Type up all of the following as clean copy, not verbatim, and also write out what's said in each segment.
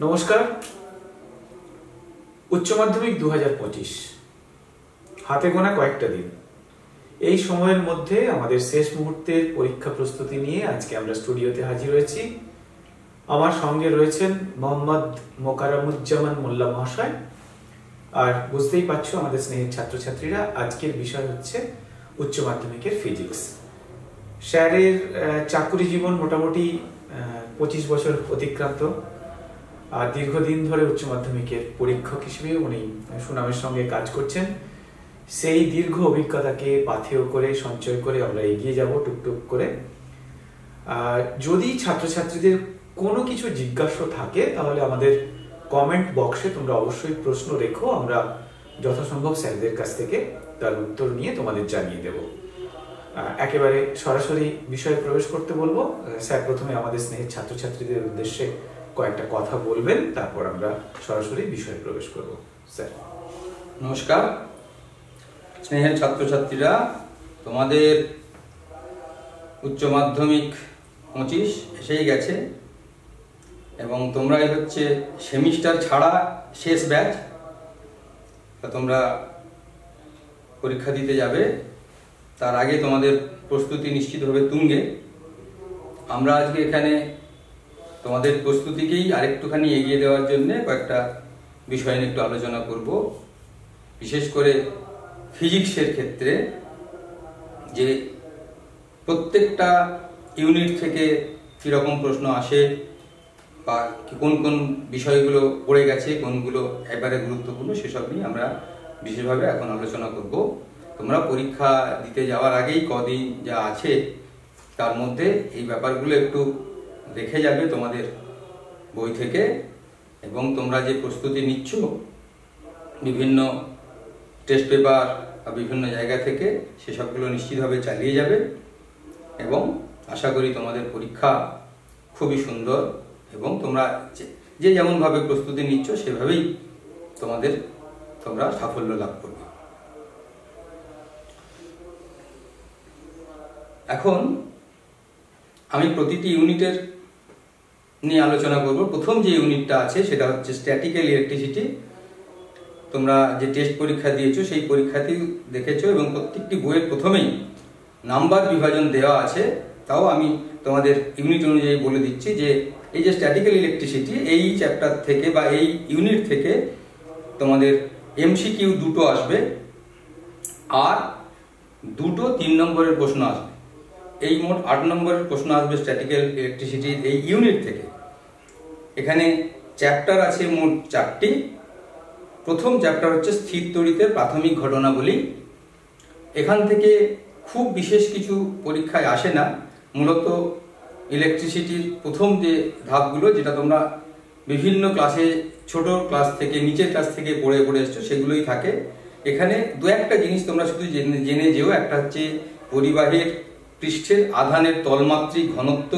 নমস্কার। উচ্চ মাধ্যমিক 2025 হাতে গোনা কয়েকটা দিন। এই সময়ের মধ্যে আমাদের শেষ মুহূর্তের পরীক্ষা প্রস্তুতি নিয়ে আজকে আমরা স্টুডিওতে হাজির হয়েছি। আমার সঙ্গে রয়েছেন মোহাম্মদ মোকাররমুজ্জামান মোল্লা মহাশয়। আর বুঝতেই পারছো আমাদের স্নেহের ছাত্রছাত্রীরা, আজকের বিষয় হচ্ছে উচ্চ মাধ্যমিকের ফিজিক্স। স্যারের চাকুরি জীবন মোটামুটি 25 বছর অতিক্রান্ত, আর দীর্ঘদিন ধরে উচ্চ মাধ্যমিকের পরীক্ষক হিসেবে উনি সুনামের সঙ্গে কাজ করছেন। সেই দীর্ঘ অভিজ্ঞতাকে পাথেয় করে সঞ্চয় করে আমরা এগিয়ে যাব টুকটুক করে। যদি ছাত্রছাত্রীদের কোনো কিছু জিজ্ঞাসা থাকে তাহলে আমাদের কমেন্ট বক্সে তোমরা অবশ্যই প্রশ্ন রেখো, আমরা যথাসম্ভব স্যারদের কাছ থেকে তার উত্তর নিয়ে তোমাদের জানিয়ে দেব। একেবারে সরাসরি বিষয়ে প্রবেশ করতে বলবো। স্যার প্রথমে আমাদের স্নেহের ছাত্রছাত্রীদের উদ্দেশ্যে কয়েকটা কথা বলবেন, তারপর আমরা সরাসরি বিষয়ে প্রবেশ করব। স্যার নমস্কার। স্নেহের ছাত্রছাত্রীরা, তোমাদের উচ্চ মাধ্যমিক 25 এসেই গেছে এবং তোমরাই হচ্ছে সেমিস্টার ছাড়া শেষ ব্যাচ। তোমরা পরীক্ষা দিতে যাবে, তার আগে তোমাদের প্রস্তুতি নিশ্চিতভাবে তুঙ্গে। আমরা আজকে এখানে তোমাদের প্রস্তুতিকেই আরেকটুখানি এগিয়ে দেওয়ার জন্য কয়েকটা বিষয় নিয়ে একটু আলোচনা করব। বিশেষ করে ফিজিক্সের ক্ষেত্রে যে প্রত্যেকটা ইউনিট থেকে কীরকম প্রশ্ন আসে বা কোন কোন বিষয়গুলো পড়ে গেছে, কোনগুলো এবারে গুরুত্বপূর্ণ, সেসব নিয়ে আমরা বিশেষভাবে এখন আলোচনা করব। তোমরা পরীক্ষা দিতে যাওয়ার আগেই কদিন যা আছে তার মধ্যে এই ব্যাপারগুলো একটু দেখে যাবে তোমাদের বই থেকে, এবং তোমরা যে প্রস্তুতি নিচ্ছ বিভিন্ন টেস্ট পেপার বা বিভিন্ন জায়গা থেকে, সেসবগুলো নিশ্চিতভাবে চালিয়ে যাবে এবং আশা করি তোমাদের পরীক্ষা খুবই সুন্দর এবং তোমরা যে যেমনভাবে প্রস্তুতি নিচ্ছ সেভাবেই তোমরা সাফল্য লাভ করবে। এখন আমি প্রতিটি ইউনিটের নিয়ে আলোচনা করব। প্রথম যে ইউনিটটা আছে সেটা হচ্ছে স্ট্যাটিক্যাল ইলেকট্রিসিটি। তোমরা যে টেস্ট পরীক্ষা দিয়েছো সেই পরীক্ষাতেই দেখেছো এবং প্রত্যেকটি বইয়ের প্রথমেই নাম্বার বিভাজন দেওয়া আছে। তাও আমি তোমাদের ইউনিট অনুযায়ী বলে দিচ্ছি যে এই যে স্ট্যাটিক্যাল ইলেকট্রিসিটি, এই চ্যাপ্টার থেকে বা এই ইউনিট থেকে তোমাদের এমসিকিউ 2টো আসবে আর 2টো 3 নম্বরের প্রশ্ন আসবে। এই মোট 8 নম্বরের প্রশ্ন আসবে স্ট্যাটিক্যাল ইলেকট্রিসিটির এই ইউনিট থেকে। এখানে চ্যাপ্টার আছে মোট 4টি। প্রথম চ্যাপ্টার হচ্ছে স্থির তড়িতের প্রাথমিক ঘটনাবলী। এখান থেকে খুব বিশেষ কিছু পরীক্ষায় আসে না। মূলত ইলেকট্রিসিটির প্রথম যে ধাপগুলো, যেটা তোমরা বিভিন্ন ক্লাসে ছোট ক্লাস থেকে নিচের ক্লাস থেকে পড়ে এসছো, সেগুলোই থাকে। এখানে দু একটা জিনিস তোমরা শুধু জেনে যেও। একটা হচ্ছে পরিবাহের পৃষ্ঠের আধানের তলমাত্রিক ঘনত্ব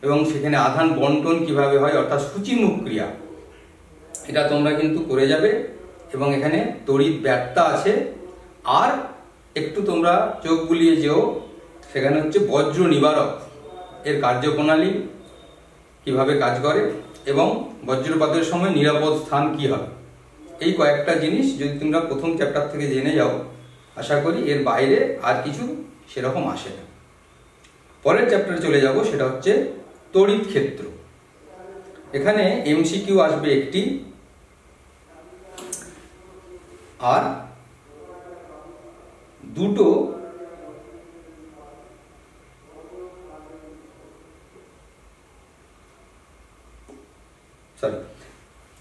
এবং সেখানে আধান বন্টন কিভাবে হয়, অর্থাৎ সূচিমুখ ক্রিয়া, এটা তোমরা কিন্তু করে যাবে। এবং এখানে তড়িৎ ব্যাপ্তা আছে। আর একটু তোমরা চোখ বুলিয়ে যেও, সেখানে হচ্ছে বজ্র নিবারক এর কার্যপ্রণালী কিভাবে কাজ করে এবং বজ্রপাতের সময় নিরাপদ স্থান কি হবে। এই কয়েকটা জিনিস যদি তোমরা প্রথম চ্যাপ্টার থেকে জেনে যাও, আশা করি এর বাইরে আর কিছু সেরকম আসে না। পরের চ্যাপ্টারে চলে যাব, সেটা হচ্ছে তড়িৎ ক্ষেত্র। এখানে এমসিকিউ আসবে একটি আর 2টো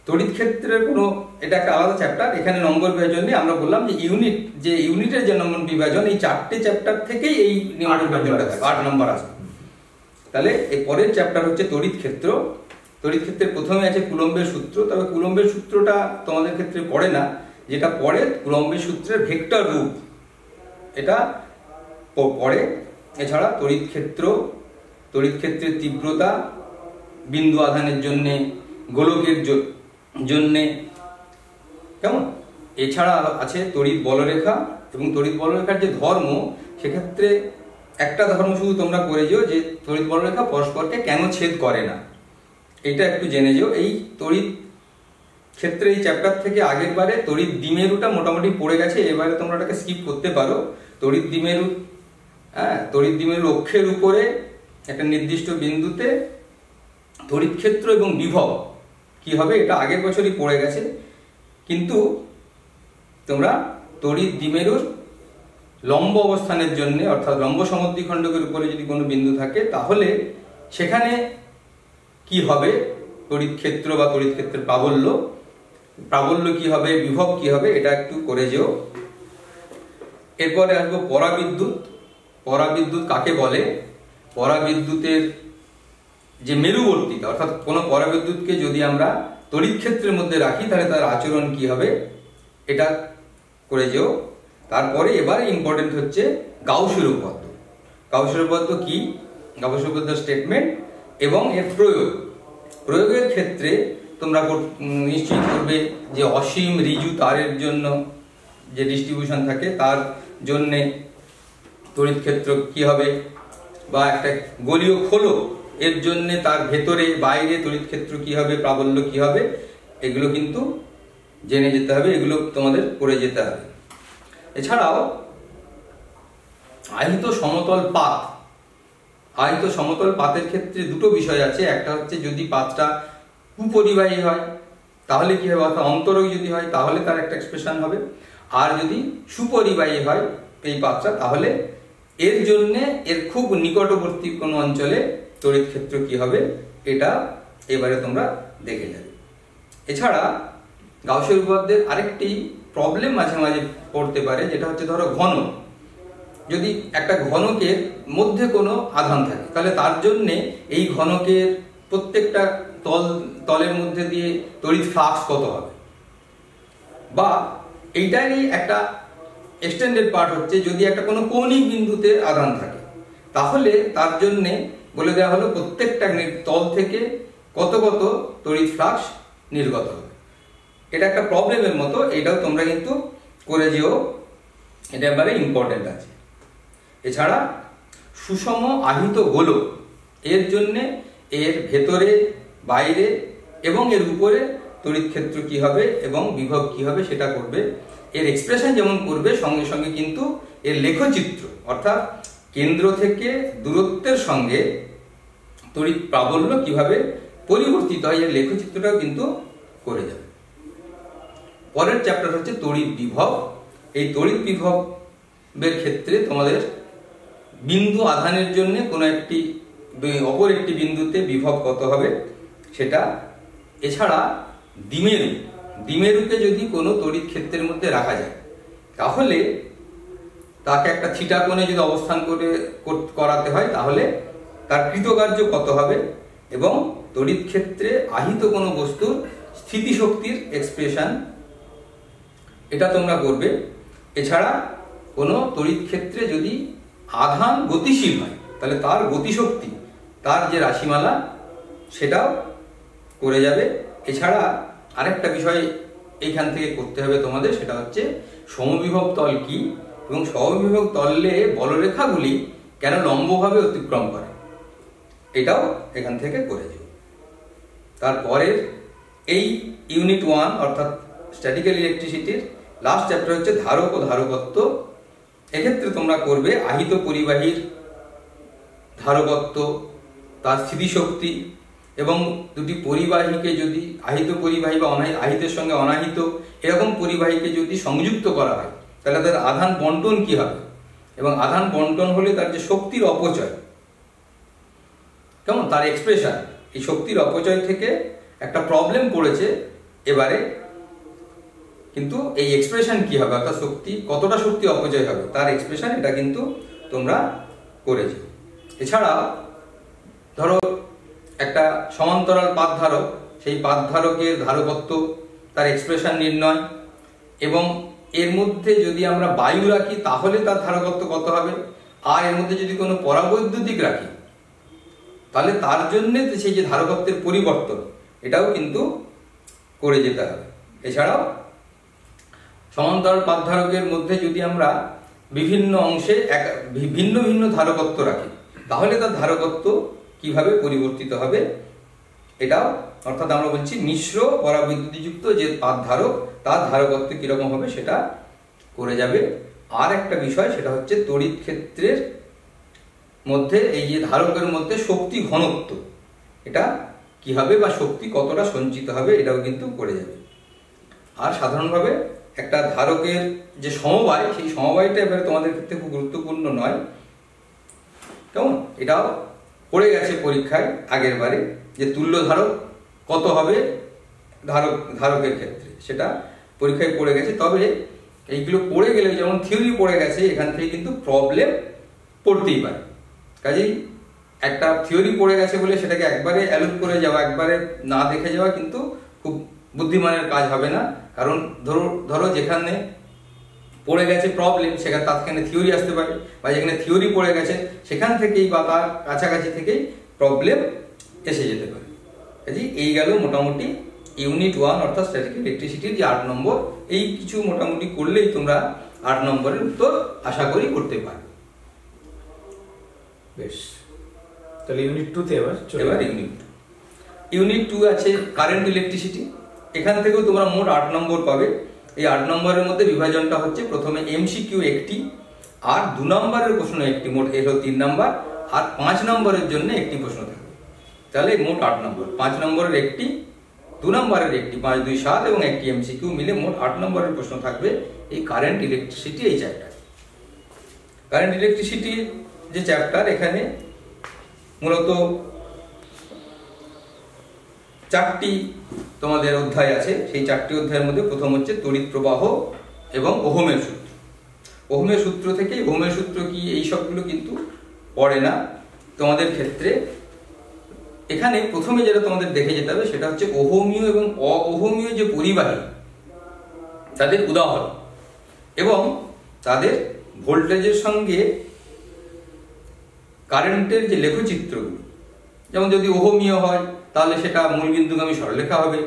তড়িৎ ক্ষেত্রের কোনো, এটা একটা আলাদা চ্যাপ্টার। এখানে নম্বর বিভাজন নিয়ে আমরা বললাম যে ইউনিটের যে নম্বর বিভাজন, এই 4টে চ্যাপ্টার থেকেই এই 8 নম্বর আসবে। তাহলে এই পরের চ্যাপ্টার হচ্ছে তড়িৎ ক্ষেত্র। তড়িৎ ক্ষেত্রের প্রথমে আছে কুলম্বের সূত্র। তবে কুলম্বের সূত্রটা তোমাদের ক্ষেত্রে পড়ে না, যেটা পড়ে কুলম্বের সূত্রের ভেক্টর রূপ, এটা পড়ে। এছাড়া তড়িৎ ক্ষেত্রের তীব্রতা, বিন্দু আধানের জন্যে, গোলকের জন্যে, কেমন। এছাড়া আছে তড়িৎ বলরেখা এবং তড়িৎ বলরেখার যে ধর্ম, সেক্ষেত্রে একটা ধর্ম শুধু তোমরা করে যেও যে তড়িৎ বলরেখা পরস্পরকে কেন ছেদ করে না। এটা একটু জেনে যাও। এই তড়িৎ ক্ষেত্রে এই চ্যাপ্টার থেকে আগের বারে তড়িৎ দ্বিমেরুটা মোটামুটি পড়ে গেছে, এবারে তোমরা এটাকে স্কিপ করতে পারো। তড়িৎ দ্বিমেরু, তড়িৎ দ্বিমেরুর অক্ষের উপরে একটা নির্দিষ্ট বিন্দুতে তড়িৎ ক্ষেত্র এবং বিভব কি হবে এটা আগের বছরই পড়ে গেছে। কিন্তু তোমরা তড়িৎ দ্বিমেরুর লম্ব অবস্থানের জন্য, অর্থাৎ লম্ব সমদ্বিখণ্ডকের উপরে যদি কোনো বিন্দু থাকে তাহলে সেখানে কি হবে, তড়িৎ ক্ষেত্র বা তড়িৎ ক্ষেত্রের প্রাবল্য কি হবে, বিভব কি হবে, এটা একটু করে যেও। এরপরে আসবো পরাবিদ্যুৎ। পরাবিদ্যুৎ কাকে বলে? পরাবিদ্যুতের যে মেরুবর্তিতা, অর্থাৎ কোনো পরাবিদ্যুৎকে যদি আমরা তড়িৎ ক্ষেত্রের মধ্যে রাখি তাহলে তার আচরণ কি হবে এটা করে যেও। তারপরে এবারে ইম্পর্টেন্ট হচ্ছে গাউসের উপপাদ্য। গাউসের উপপাদ্য কি? গাউসের উপপাদ্য স্টেটমেন্ট এবং এর প্রয়োগের ক্ষেত্রে তোমরা নিশ্চয়ই করবে যে অসীম ঋজু তারের জন্য যে ডিস্ট্রিবিউশন থাকে তার জন্যে তড়িৎ ক্ষেত্র কি হবে, বা একটা গোলীয় খোলো এর জন্য তার ভেতরে বাইরে তড়িৎ ক্ষেত্র কি হবে, প্রাবল্য কি হবে, এগুলো কিন্তু জেনে যেতে হবে, এগুলো তোমাদের করে যেতে হবে। এছাড়াও আহিত সমতল পাত। আহিত সমতল পাতের ক্ষেত্রে দুটো বিষয় আছে। একটা হচ্ছে যদি পাতটা কুপরিবাহী হয় তাহলে কি হবে, অর্থাৎ অন্তরক যদি হয় তাহলে তার একটা এক্সপ্রেশন হবে, আর যদি সুপরিবাহী হয় এই পাতটা তাহলে এর জন্যে এর খুব নিকটবর্তী কোনো অঞ্চলে তড়িৎ ক্ষেত্র কি হবে এটা এবারে তোমরা দেখে যাবে। এছাড়া গাউসের উপপাদ্যের আরেকটি প্রবলেম মাঝে মাঝে পড়তে পারে, যেটা হচ্ছে ধরো ঘন। যদি একটা ঘনকের মধ্যে কোনো আধান থাকে তাহলে তার জন্যে এই ঘনকের প্রত্যেকটা তলের মধ্যে দিয়ে তড়িৎ ফ্লাক্স কত হবে, বা এইটারই একটা এক্সটেন্ডেড পার্ট হচ্ছে যদি একটা কোনো কৌণিক বিন্দুতে আধান থাকে তাহলে তার জন্যে বলে দেওয়া হলো প্রত্যেকটা তল থেকে কত কত তড়িৎ ফ্লাক্স নির্গত হবে। এটা একটা প্রবলেমের মতো, এটাও তোমরা কিন্তু করে যেও, এটা এবারে ইম্পর্টেন্ট আছে। এছাড়া সুষম আহিত গোলক, এর জন্যে এর ভেতরে বাইরে এবং এর উপরে তড়িৎ ক্ষেত্র কি হবে এবং বিভব কি হবে সেটা করবে। এর এক্সপ্রেশন যেমন করবে সঙ্গে সঙ্গে কিন্তু এর লেখচিত্র, অর্থাৎ কেন্দ্র থেকে দূরত্বের সঙ্গে তড়িৎ প্রাবল্য কিভাবে পরিবর্তিত হয় এর লেখচিত্রটাও কিন্তু করে যাবে। পরের চ্যাপ্টার হচ্ছে তড়িৎ বিভব। এই তড়িৎ বিভবের ক্ষেত্রে তোমাদের বিন্দু আধানের জন্য কোনো একটি অপর একটি বিন্দুতে বিভব কত হবে সেটা। এছাড়া দ্বিমেরুকে যদি কোনো তড়িৎ ক্ষেত্রের মধ্যে রাখা যায় তাহলে তাকে একটা থিটা কোণে যদি অবস্থান করাতে হয় তাহলে তার কৃতকার্য কত হবে, এবং তড়িৎ ক্ষেত্রে আহিত কোনো বস্তুর স্থিতিশক্তির এক্সপ্রেশন এটা তোমরা করবে। এছাড়া কোনো তড়িৎ ক্ষেত্রে যদি আধান গতিশীল হয় তাহলে তার গতিশক্তি, তার যে রাশিমালা সেটাও করে যাবে। এছাড়া আরেকটা বিষয় এইখান থেকে করতে হবে তোমাদের, সেটা হচ্ছে সমবিভব তল কি এবং সমবিভব তলে বলরেখাগুলি কেন লম্বভাবে অতিক্রম করে, এটাও এখান থেকে করে যাবে। তারপরের এই ইউনিট 1 অর্থাৎ স্ট্যাটিক্যাল ইলেকট্রিসিটির লাস্ট চ্যাপ্টার হচ্ছে ধারক ও ধারকত্ব। এক্ষেত্রে তোমরা করবে আহিত পরিবাহীর ধারকত্ব, তার স্থিতিশক্তি, এবং দুটি পরিবাহীকে যদি আহিত পরিবাহী বা আহিতের সঙ্গে অনাহিত এরকম পরিবাহীকে যদি সংযুক্ত করা হয় তাহলে তার আধান বন্টন কি হবে, এবং আধান বন্টন হলে তার যে শক্তির অপচয় কেমন তার এক্সপ্রেশন, এই শক্তির অপচয় থেকে একটা প্রবলেম পড়েছে এবারে, কিন্তু এই এক্সপ্রেশন কি হবে অর্থাৎ শক্তি কতটা শক্তি অপচয় হবে তার এক্সপ্রেশন এটা কিন্তু তোমরা করেছো। এছাড়া ধরো একটা সমান্তরাল পাতধারক, সেই পাতধারকের ধারকত্ব, তার এক্সপ্রেশন নির্ণয়, এবং এর মধ্যে যদি আমরা বায়ু রাখি তাহলে তার ধারকত্ব কত হবে, আর এর মধ্যে যদি কোনো পরাবৈদ্যুতিক রাখি তাহলে তার জন্য সেই যে ধারকত্বের পরিবর্তন এটাও কিন্তু করে যেতে হবে। এছাড়াও সমান্তরাল পাতধারকের মধ্যে যদি আমরা বিভিন্ন অংশে ভিন্ন ভিন্ন ধারকত্ব রাখি তাহলে তার ধারকত্ব কিভাবে পরিবর্তিত হবে এটাও, অর্থাৎ আমরা বলছি মিশ্র পরাবৈদ্যুতিযুক্ত যে তার ধারক, তার ধারকত্ব কিরকম হবে সেটা করে যাবে। আর একটা বিষয়, সেটা হচ্ছে তড়িৎ ক্ষেত্রের মধ্যে এই যে ধারকের মধ্যে শক্তি ঘনত্ব, এটা কি হবে বা শক্তি কতটা সঞ্চিত হবে, এটাও কিন্তু করে যাবে। আর সাধারণভাবে একটা ধারকের যে সমবায়, সেই সমবায়টা এবারে তোমাদের ক্ষেত্রে খুব গুরুত্বপূর্ণ নয়, কেমন? এটাও পড়ে গেছে পরীক্ষায় আগের বারে, যে তুল্য ধারক কত হবে ধারকের ক্ষেত্রে, সেটা পরীক্ষায় পড়ে গেছে। তবে এইগুলো পড়ে গেলে, যেমন থিওরি পড়ে গেছে, এখান থেকে কিন্তু প্রবলেম পড়তেই পারে। কাজেই একটা থিওরি পড়ে গেছে বলে সেটাকে একবারে অ্যালুট করে যাওয়া, একবারে না দেখে যাওয়া কিন্তু খুব বুদ্ধিমানের কাজ হবে না। কারণ ধরো যেখানে পড়ে গেছে প্রবলেম, সেখানে তাৎক্ষণিক থিওরি আসতে পারে, বা যেখানে থিওরি পড়ে গেছে সেখান থেকেই বা তার কাছাকাছি থেকেই প্রবলেম এসে যেতে পারে। কাজেই এই গেল মোটামুটি ইউনিট 1 অর্থাৎ স্ট্যাটিক ইলেকট্রিসিটির যে 8 নম্বর। এই কিছু মোটামুটি করলেই তোমরা 8 নম্বরের উত্তর আশা করি করতে পারবে। বেশ, তাহলে ইউনিট 2 তে এবার ইউনিট 2 আছে কারেন্ট ইলেকট্রিসিটি। এখান থেকেও তোমরা মোট 8 নম্বর পাবে। এই 8 নম্বরের মধ্যে বিভাজনটা হচ্ছে, প্রথমে এমসিকিউ একটি, আর 2 নম্বরের প্রশ্ন একটি, মোট এলো 3 নম্বর, আর 5 নম্বরের জন্য একটি প্রশ্ন থাকবে। তাহলে মোট 8 নম্বর, 5 নম্বরের একটি, 2 নম্বরের একটি, 5, 2, 7 এবং একটি এমসিকিউ মিলে মোট 8 নম্বরের প্রশ্ন থাকবে এই কারেন্ট ইলেকট্রিসিটি এই চ্যাপ্টার। কারেন্ট ইলেকট্রিসিটি যে চ্যাপ্টার, এখানে মূলত 4টি তোমাদের অধ্যায় আছে। সেই 4টি অধ্যায়ের মধ্যে প্রথম হচ্ছে তড়িৎ প্রবাহ এবং ওহমের সূত্র। ওহমের সূত্র থেকে, ওহমের সূত্র কি, এই সবগুলো কিন্তু পড়ে না তোমাদের ক্ষেত্রে। এখানে প্রথমে যেটা তোমাদের দেখে যেতে হবে সেটা হচ্ছে ওহমীয় এবং অওহমীয় যে পরিবাহী, তাদের উদাহরণ এবং তাদের ভোল্টেজের সঙ্গে কারেন্টের যে লেখচিত্রগুলো। যেমন যদি ওহমীয় হয় তাহলে সেটা মূলবিন্দুগামী সরলরেখা হবে,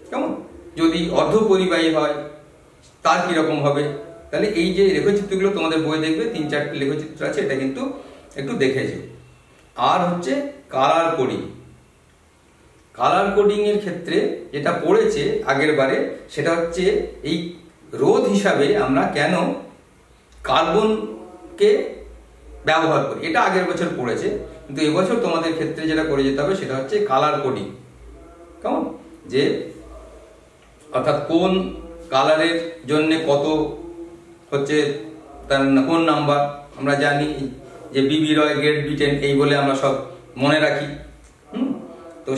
কেমন? যদি অর্ধপরিবাহী হয় তার কিরকম হবে। তাহলে এই যে লেখচিত্রগুলো তোমাদের বই দেখবে, 3-4টি লেখচিত্র আছে, এটা কিন্তু একটু দেখে যাও। আর হচ্ছে কালার কোডিং। কালার কোডিং এর ক্ষেত্রে যেটা পড়েছে আগের বারে, সেটা হচ্ছে এই রোধ হিসাবে আমরা কেন কার্বনকে ব্যবহার করি। এটা আগের বছর পড়েছে, কিন্তু এবছর তোমাদের ক্ষেত্রে যেটা করে যেতে হবে সেটা হচ্ছে কালার কোডিং। কেমন? যে অর্থাৎ কোন কালারের জন্য কত হচ্ছে তার কোন নাম্বার। আমরা জানি যে বিবি রয়, গ্রেট ব্রিটেন, এই বলে আমরা সব মনে রাখি। তো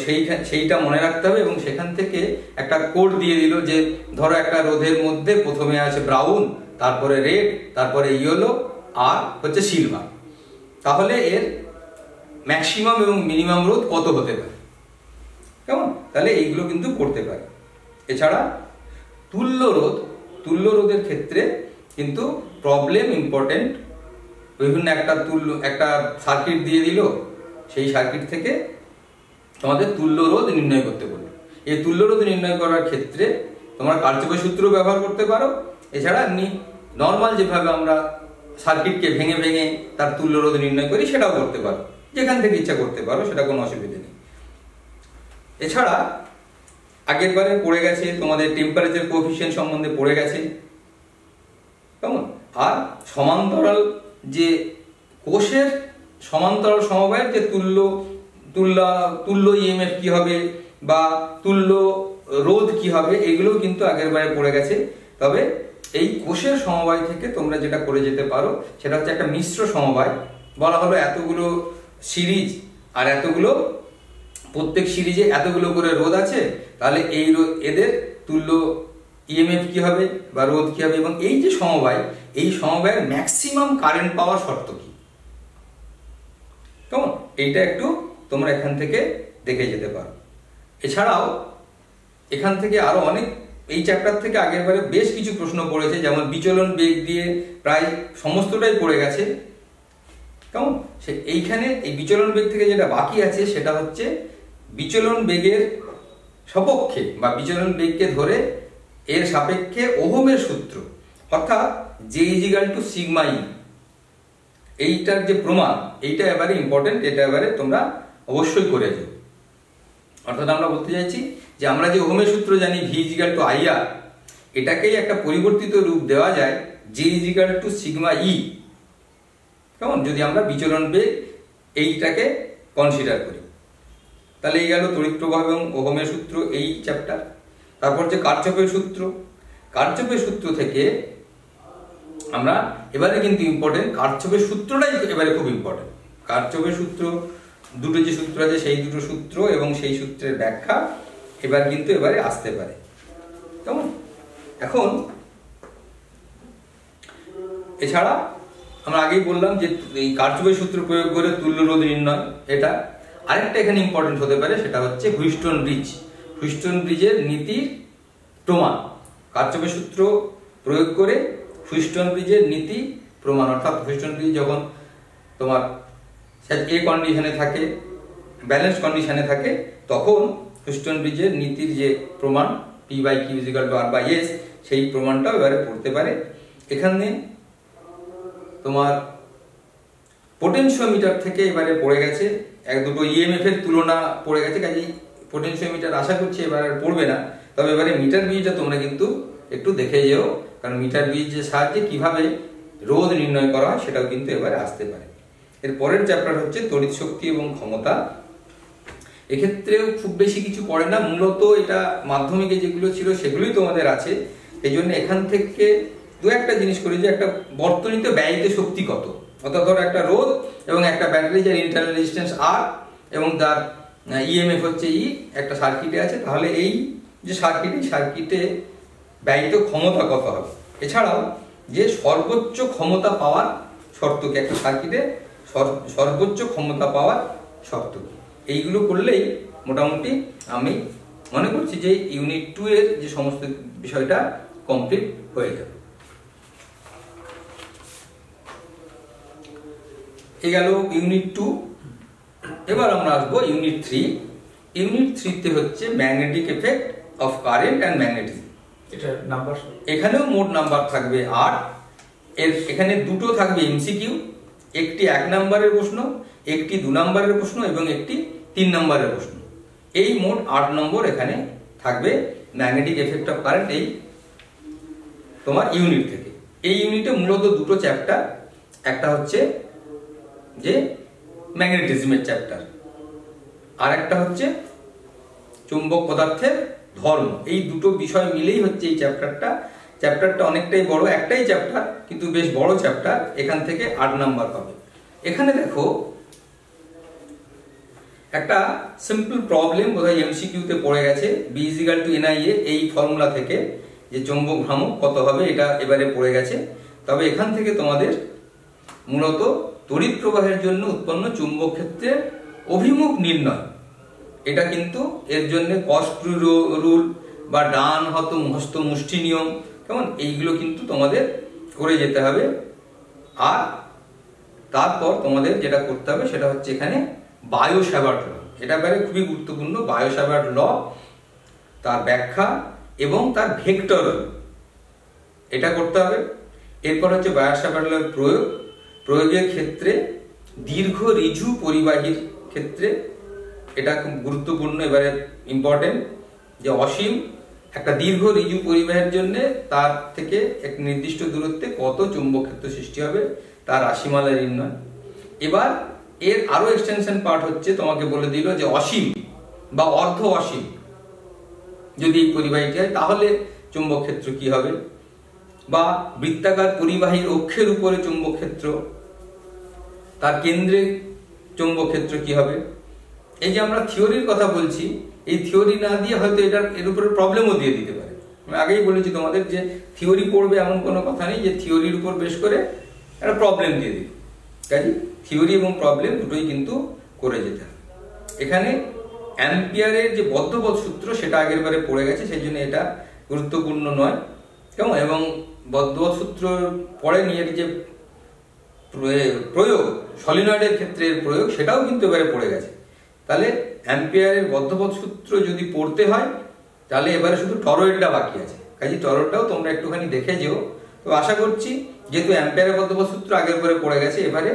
সেইটা মনে রাখতে হবে, এবং সেখান থেকে একটা কোড দিয়ে দিল যে ধরো একটা রোধের মধ্যে প্রথমে আছে ব্রাউন, তারপরে রেড, তারপরে ইয়েলো, আর হচ্ছে সিলভার। তাহলে এর ম্যাক্সিমাম এবং মিনিমাম রোধ কত হতে পারে, কেমন? তাহলে এইগুলো কিন্তু করতে পারে। এছাড়া তুল্য রোধের ক্ষেত্রে কিন্তু প্রবলেম ইম্পর্টেন্ট। বিভিন্ন একটা সার্কিট দিয়ে দিল, সেই সার্কিট থেকে তোমাদের তুল্য রোধ নির্ণয় করতে বলবে। এই তুল্য রোধ নির্ণয় করার ক্ষেত্রে তোমরা কার্চফের সূত্র ব্যবহার করতে পারো। এছাড়া এমনি নর্মাল যেভাবে আমরা সার্কিটকে ভেঙে ভেঙে তার তুল্য রোধ নির্ণয় করি, সেটাও করতে পারো, যেখান থেকে ইচ্ছা করতে পারো, সেটা কোনো অসুবিধা নেই। এছাড়া আগের বারে পড়ে গেছে তোমাদের টেম্পারেচার কোএফিসিয়েন্ট সম্বন্ধে পড়ে গেছে, কেমন? আর সমান্তরাল যে কোষের সমান্তরাল সমবায়ের যে তুল্য ইএমএফ কি হবে বা তুল্য রোধ কি হবে, এগুলো কিন্তু আগের বারে পড়ে গেছে। তবে এই কোষের সমবায় থেকে তোমরা যেটা করে যেতে পারো সেটা হচ্ছে একটা মিশ্র সমবায়। বলা হলো এতগুলো সিরিজ, আর এতগুলো, প্রত্যেক সিরিজে এতগুলো করে রোধ আছে, তাহলে এই এদের তুল্য ইএমএফ কি হবে বা রোধ কি হবে, এবং এই যে সমবায়, এই সমবায়ের ম্যাক্সিমাম কারেন্ট পাওয়ার শর্ত কি, কেমন? এইটা একটু তোমরা এখান থেকে দেখে যেতে পারো। এছাড়াও এখান থেকে আরো অনেক, এই চ্যাপ্টার থেকে আগের বারে বেশ কিছু প্রশ্ন পড়েছে, যেমন বিচলন বেগ দিয়ে প্রায় সমস্তটাই পড়ে গেছে, কেমন? এইখানে এই বিচলন বেগ থেকে যেটা বাকি আছে সেটা হচ্ছে বিচলন বেগের সপক্ষে বা বিচলন বেগকে ধরে এর সাপেক্ষে ওহমের সূত্র, অর্থাৎ J=σE, এইটার যে প্রমাণ, এইটা এবারে ইম্পর্টেন্ট। এটা এবারে তোমরা অবশ্যই করে যাও। অর্থাৎ আমরা বলতে চাইছি যে আমরা যে ওহমের সূত্র জানি V = IR, এটাকেই একটা পরিবর্তিত রূপ দেওয়া যায় J = সিগমা E। কেমন, যদি আমরা বিচলন বেগ এইটাকে কনসিডার করি। তাহলে এই গেল তড়িৎ প্রবাহ এবং ওহমের সূত্র, এই চ্যাপ্টার। তারপর যে কারচফের সূত্র, কারচফের সূত্র থেকে আমরা এবারে কিন্তু ইম্পর্টেন্ট, কারচফের সূত্রটাই এবারে খুব ইম্পর্টেন্ট। কারচফের সূত্র, দুটো যে সূত্র আছে সেই দুটো সূত্র এবং সেই সূত্রের ব্যাখ্যা এবারে আসতে পারে। কেমন, এখন এছাড়া আমরা আগেই বললাম যে এই কারচফের সূত্র প্রয়োগ করে তুল্য রোধ নির্ণয়, এটা আরেকটা এখানে ইম্পর্টেন্ট হতে পারে, সেটা হচ্ছে হুইস্টন ব্রিজ, হুইস্টন ব্রিজের নীতির প্রমাণ। কারচফের সূত্র প্রয়োগ করে হুইস্টন ব্রিজের নীতি প্রমাণ, অর্থাৎ হুইস্টন ব্রিজ যখন তোমার এ কন্ডিশনে থাকে, ব্যালেন্স কন্ডিশনে থাকে, তখন হুইস্টন ব্রিজের নীতির যে প্রমাণ P/Q = R/S, সেই প্রমাণটাও এবারে পড়তে পারে। এখানে তোমার পোটেনশিওমিটার থেকে এবারে পড়ে গেছে, এক দুটো EMF এর তুলনা পড়ে গেছে, কাজেই পোটেনশিওমিটার আশা করছি এবার আর পড়বে না। তবে এবারে মিটার ব্রিজটা তোমরা কিন্তু একটু দেখে যেও, কারণ মিটার ব্রিজের সাহায্যে কিভাবে রোধ নির্ণয় করা হয় সেটাও কিন্তু এবারে আসতে পারে। এর পরের চ্যাপ্টার হচ্ছে তড়িৎ শক্তি এবং ক্ষমতা। এক্ষেত্রেও খুব বেশি কিছু পড়ে না, মূলত এটা মাধ্যমিকে যেগুলো ছিল সেগুলোই তোমাদের আছে। এই জন্য এখান থেকে দু একটা জিনিস করি, যে একটা বর্তনীতে ব্যয়িত শক্তি কত, অর্থাৎ ধরো একটা রোধ এবং একটা ব্যাটারি যার ইন্টারনাল রেজিস্ট্যান্স R এবং তার EMF হচ্ছে E, একটা সার্কিটে আছে, তাহলে এই যে সার্কিটে ব্যয়িত ক্ষমতা কত হবে। এছাড়াও যে সর্বোচ্চ ক্ষমতা পাওয়ার শর্ত কি, একটা সার্কিটে সর্বোচ্চ ক্ষমতা পাওয়ার শর্ত কি, এইগুলো করলেই মোটামুটি আমি মনে করছি যে ইউনিট 2 এর যে সমস্ত বিষয়টা কমপ্লিট হয়ে যাবে। এই গেল ইউনিট 2। এবার আমরা আসবো ইউনিট 3। ইউনিট 3 তে হচ্ছে magnetic effect of current and magnetism. এটা নাম্বার, এখানেও মোট নাম্বার থাকবে 8। এখানে দুটো থাকবে এমসিকিউ, একটি 1 নম্বরের প্রশ্ন, একটি 2 নম্বরের প্রশ্ন এবং একটি 3 নম্বরের প্রশ্ন। এই মোট 8 নম্বর এখানে থাকবে ম্যাগনেটিক এফেক্ট অফ কারেন্ট এই তোমার ইউনিট থেকে। এই ইউনিটে মূলত দুটো চ্যাপ্টার, একটা হচ্ছে যে ম্যাগনেটিজমের চ্যাপ্টার, আর একটা হচ্ছে চুম্বক পদার্থের ধর্ম। এই দুটো বিষয় মিলেই হচ্ছে এই চ্যাপ্টারটা অনেকটাই বড়, একটাই চ্যাপ্টার কিন্তু বেশ বড় চ্যাপ্টার। এখান থেকে 8 নাম্বার পাবে। এখানে দেখো একটা সিম্পল প্রবলেম বোধহয় এমসিকিউতে পড়ে গেছে, B = NIA, এই ফর্মুলা থেকে যে চৌম্বক ভ্রামক কত হবে এটা এবারে পড়ে গেছে। তবে এখান থেকে তোমাদের মূলত তড়িৎ প্রবাহের জন্য উৎপন্ন চুম্বক ক্ষেত্রের অভিমুখ নির্ণয়, এটা কিন্তু এর জন্য কস্ক্রু রুল বা ডান হস্ত মুষ্টি নিয়ম, কেমন, এইগুলো কিন্তু তোমাদের করে যেতে হবে। আর তারপর তোমাদের যেটা করতে হবে সেটা হচ্ছে এখানে বায়ো-স্যাভার্ট ল, এটা এবারে খুবই গুরুত্বপূর্ণ। বায়ো-স্যাভার্ট ল, তার ব্যাখ্যা এবং তার ভেক্টর, এটা করতে হবে। এরপর হচ্ছে বায়ো-স্যাভার্ট ল প্রয়োগের ক্ষেত্রে দীর্ঘ ঋজু পরিবাহীর ক্ষেত্রে, এটা খুব গুরুত্বপূর্ণ, এবারে ইম্পর্টেন্ট, যে অসীম একটা দীর্ঘ ঋজু পরিবাহের জন্য তার থেকে এক নির্দিষ্ট দূরত্বে কত চুম্বক ক্ষেত্র সৃষ্টি হবে তার রাশিমালা নির্ণয়। এবার এর আরো এক্সটেনশন পার্ট হচ্ছে, তোমাকে বলে দিল যে অসীম বা অর্ধ অসীম যদি এই পরিবাহীটি হয় তাহলে চুম্বক ক্ষেত্র কি হবে, বা বৃত্তাকার পরিবাহীর অক্ষের উপরে চুম্বক ক্ষেত্র, তার কেন্দ্রে চুম্বক ক্ষেত্র কি হবে। এই যে আমরা থিওরির কথা বলছি, এই থিওরি না দিয়ে হয়তো এর উপরে প্রবলেমও দিয়ে দিতে পারে। আমি আগেই বলেছি তোমাদের যে থিওরি পড়বে এমন কোনো কথা নেই যে থিওরির উপর বেশ করে একটা প্রবলেম দিয়ে দিবে। কাজে থিওরি এবং প্রবলেম দুটোই কিন্তু করে যেতে হবে। এখানে অ্যাম্পিয়ারের যে বদ্ধপদ সূত্র সেটা আগের বারে পড়ে গেছে, সেই জন্য এটা গুরুত্বপূর্ণ নয়, কেমন, এবং বদ্ধপদ সূত্র পড়ে নিয়ে যে প্রয়োগ সলিনয়েডের ক্ষেত্রে প্রয়োগ সেটাও কিন্তু এবারে পড়ে গেছে। তাহলে অ্যাম্পিয়ারের বদ্ধপদ সূত্র যদি পড়তে হয় তাহলে এবারে শুধু টরয়েডটা বাকি আছে, কাজে টরয়েডটাও তোমরা একটুখানি দেখে যেও। তো আশা করছি যেহেতু অ্যাম্পিয়ারের বদ্ধপদ সূত্র আগের বারে পড়ে গেছে, এবারে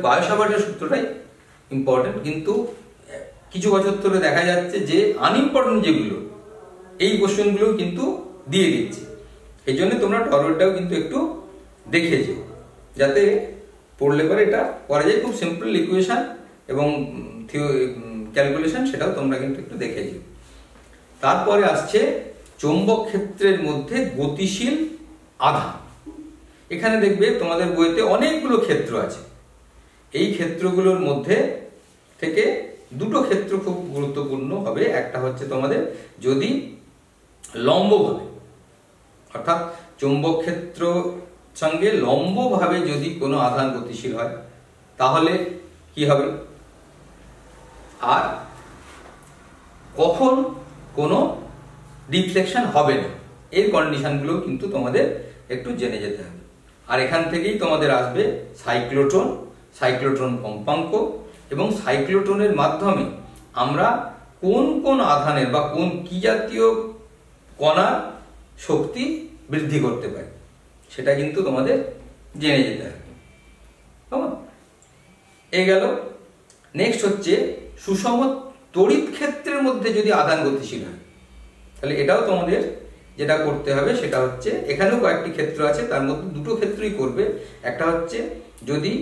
বায়ো-স্যাভার্টের সূত্রটাই ইম্পর্টেন্ট, কিন্তু কিছু বছর ধরে দেখা যাচ্ছে যে আনইম্পর্টেন্ট যেগুলো এই কোশ্চেনগুলো কিন্তু দিয়ে দিচ্ছে। এই জন্য তোমরা টরয়েডটাও কিন্তু একটু দেখে যেও, যাতে পড়লে পরে এটা করা যায়। খুব সিম্পল ইকুয়েশন এবং ক্যালকুলেশন, সেটাও তোমরা কিন্তু একটু দেখে যেও। তারপরে আসছে চৌম্বক ক্ষেত্রের মধ্যে গতিশীল আধান। এখানে দেখবে তোমাদের বইতে অনেকগুলো ক্ষেত্র আছে। এই ক্ষেত্রগুলোর মধ্যে থেকে দুটো ক্ষেত্র খুব গুরুত্বপূর্ণ হবে। একটা হচ্ছে তোমাদের যদি লম্বভাবে, অর্থাৎ চৌম্বক ক্ষেত্র সঙ্গে লম্বভাবে যদি কোনো আধান গতিশীল হয় তাহলে কি হবে, আর কখন কোনো ডিফ্লেকশন হবে না, এর কন্ডিশনগুলো কিন্তু তোমাদের একটু জেনে যেতে হবে। আর এখান থেকেই তোমাদের আসবে সাইক্লোট্রন, সাইক্লোট্রন কম্পাঙ্ক, এবং সাইক্লোট্রনের মাধ্যমে আমরা কোন কোন আধানের বা কোন কি জাতীয় কণার শক্তি বৃদ্ধি করতে পারি সেটা কিন্তু তোমাদের জেনে যেতে হবে। এই গেল। নেক্সট হচ্ছে সুষম তড়িৎ ক্ষেত্রের মধ্যে যদি আধান গতিশীল হয় তাহলে এটাও তোমাদের যেটা করতে হবে সেটা হচ্ছে, এখানেও কয়েকটি ক্ষেত্র আছে, তার মধ্যে দুটো ক্ষেত্রই করবে। একটা হচ্ছে যদি